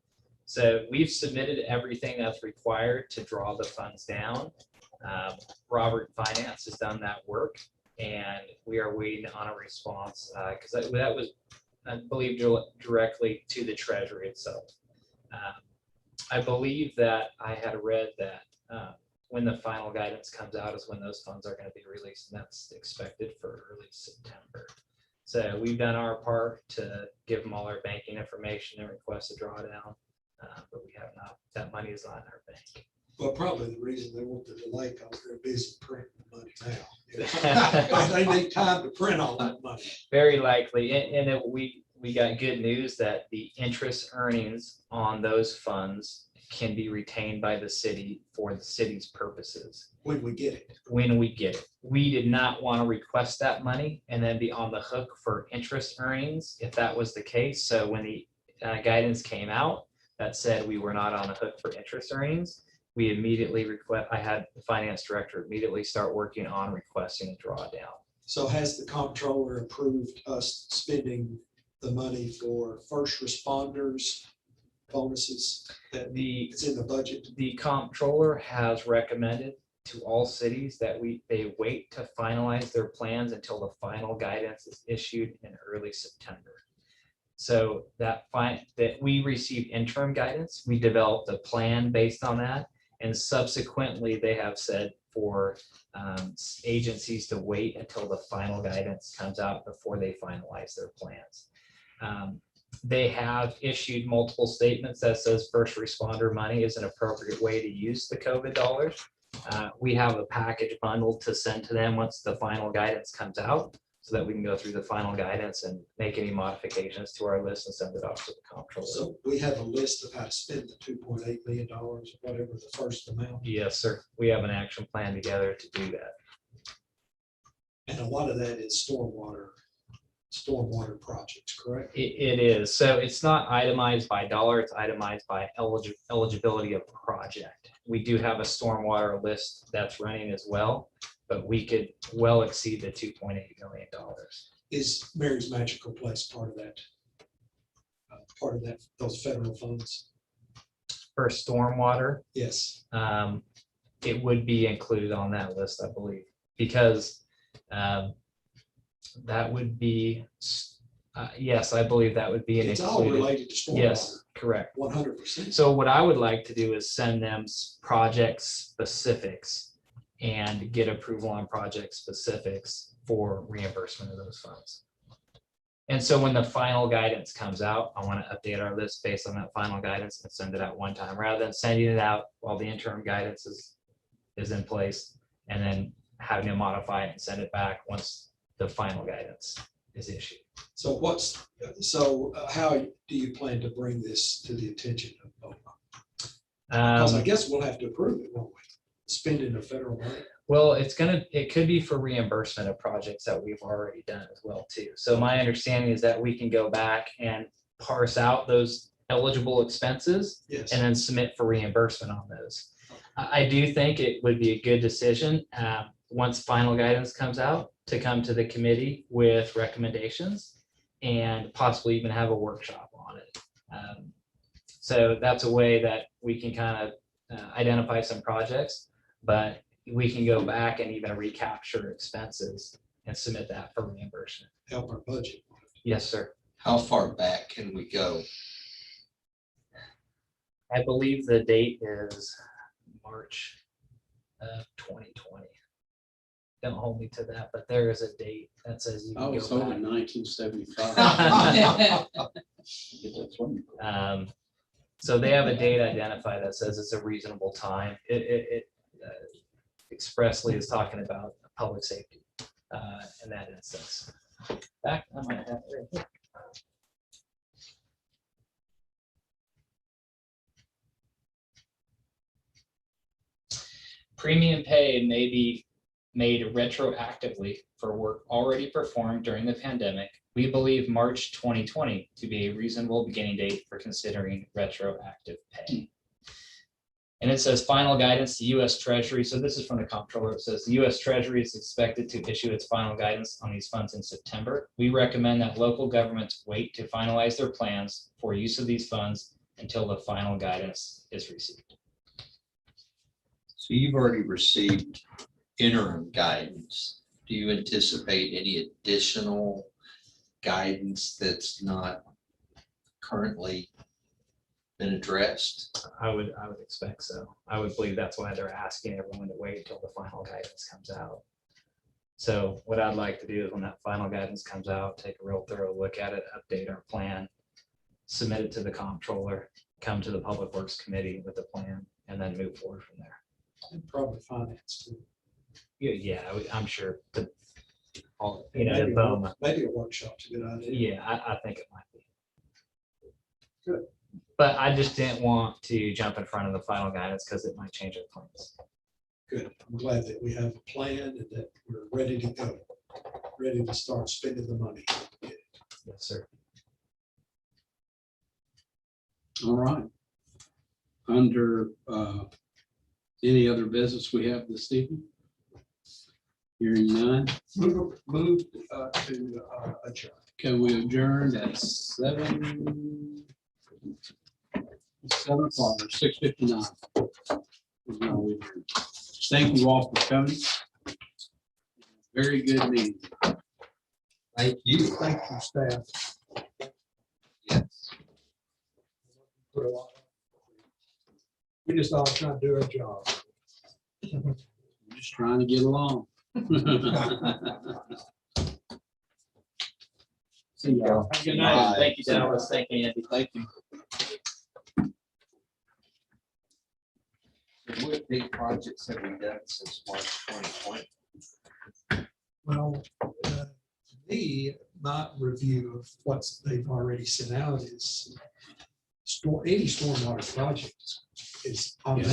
So we've submitted everything that's required to draw the funds down. Robert Finance has done that work, and we are waiting on a response because that was, I believe, directly to the Treasury itself. I believe that I had read that when the final guidance comes out is when those funds are going to be released, and that's expected for early September. So we've done our part to give them all our banking information and request a drawdown, but we have not. That money is not in our bank. Well, probably the reason they want the delay because they're busy printing the money now. They need time to print all that money. Very likely, and we got good news that the interest earnings on those funds can be retained by the city for the city's purposes. When we get it. When we get it. We did not want to request that money and then be on the hook for interest earnings if that was the case. So when the guidance came out that said we were not on the hook for interest earnings, we immediately I had the finance director immediately start working on requesting a drawdown. So has the comptroller approved us spending the money for first responders bonuses that it's in the budget? The comptroller has recommended to all cities that they wait to finalize their plans until the final guidance is issued in early September. So that we received interim guidance, we developed a plan based on that, and subsequently they have said for agencies to wait until the final guidance comes out before they finalize their plans. They have issued multiple statements that says first responder money is an appropriate way to use the COVID dollars. We have a package bundled to send to them once the final guidance comes out so that we can go through the final guidance and make any modifications to our list and send it off to the comptroller. So we have a list of how to spend the $2.8 million, whatever the first amount. Yes, sir. We have an action plan together to do that. And a lot of that is stormwater projects, correct? It is. So it's not itemized by dollar, it's itemized by eligibility of project. We do have a stormwater list that's running as well, but we could well exceed the $2.8 million. Is Mary's Magical Place part of that, those federal funds? For stormwater, Yes. it would be included on that list, I believe, because that would be, yes, I believe that would be an It's all included. related to stormwater. Yes, correct. 100%. So what I would like to do is send them project specifics and get approval on project specifics for reimbursement of those funds. And so when the final guidance comes out, I want to update our list based on that final guidance and send it out one time rather than sending it out while the interim guidance is in place and then having to modify it and send it back once the final guidance is issued. So how do you plan to bring this to the attention of BOMA? Because I guess we'll have to approve it, won't we? Spending the federal money. Well, it could be for reimbursement of projects that we've already done as well too. So my understanding is that we can go back and parse out those eligible expenses Yes. and then submit for reimbursement on those. I do think it would be a good decision once final guidance comes out to come to the committee with recommendations and possibly even have a workshop on it. So that's a way that we can kind of identify some projects, but we can go back and even recapture expenses and submit that for reimbursement. Help our budget. Yes, sir. How far back can we go? I believe the date is March of 2020. Don't hold me to that, but there is a date that says you I can was go hoping back. 1975. So they have a date identified that says it's a reasonable time. It expressly is talking about public safety in that instance. In fact, I might have it right here. Premium pay may be made retroactively for work already performed during the pandemic. We believe March 2020 to be a reasonable beginning date for considering retroactive pay. And it says final guidance to US Treasury. So this is from the comptroller. It says the US Treasury is expected to issue its final guidance on these funds in September. We recommend that local governments wait to finalize their plans for use of these funds until the final guidance is received. So you've already received interim guidance. Do you anticipate any additional guidance that's not currently been addressed? I would expect so. I would believe that's why they're asking everyone to wait until the final guidance comes out. So what I'd like to do is when that final guidance comes out, take a real thorough look at it, update our plan, submit it to the comptroller, come to the Public Works Committee with the plan, and then move forward from there. And probably finance too. Yeah, I'm sure. All, Maybe the BOMA. maybe a workshop's a good idea. Yeah, I think it might be. Good. But I just didn't want to jump in front of the final guidance because it might change our plans. Good. I'm glad that we have a plan and that we're ready to go, ready to start spending the money. Yes, sir. All right. Under any other business we have this evening? Hearing none, Move to adjourn. can we adjourn at 7 o'clock or 6:59? Thank you all for coming. Very good meeting. Thank you. Thank you, staff. Yes. We just all trying to do our job. Just trying to get along. See y'all. Good night. night. Thank you, Dallas. Thank you, Andy. Thank you. What big projects have we done since March 2020? Well, to me, my review of what they've already sent out is any stormwater project is automatic.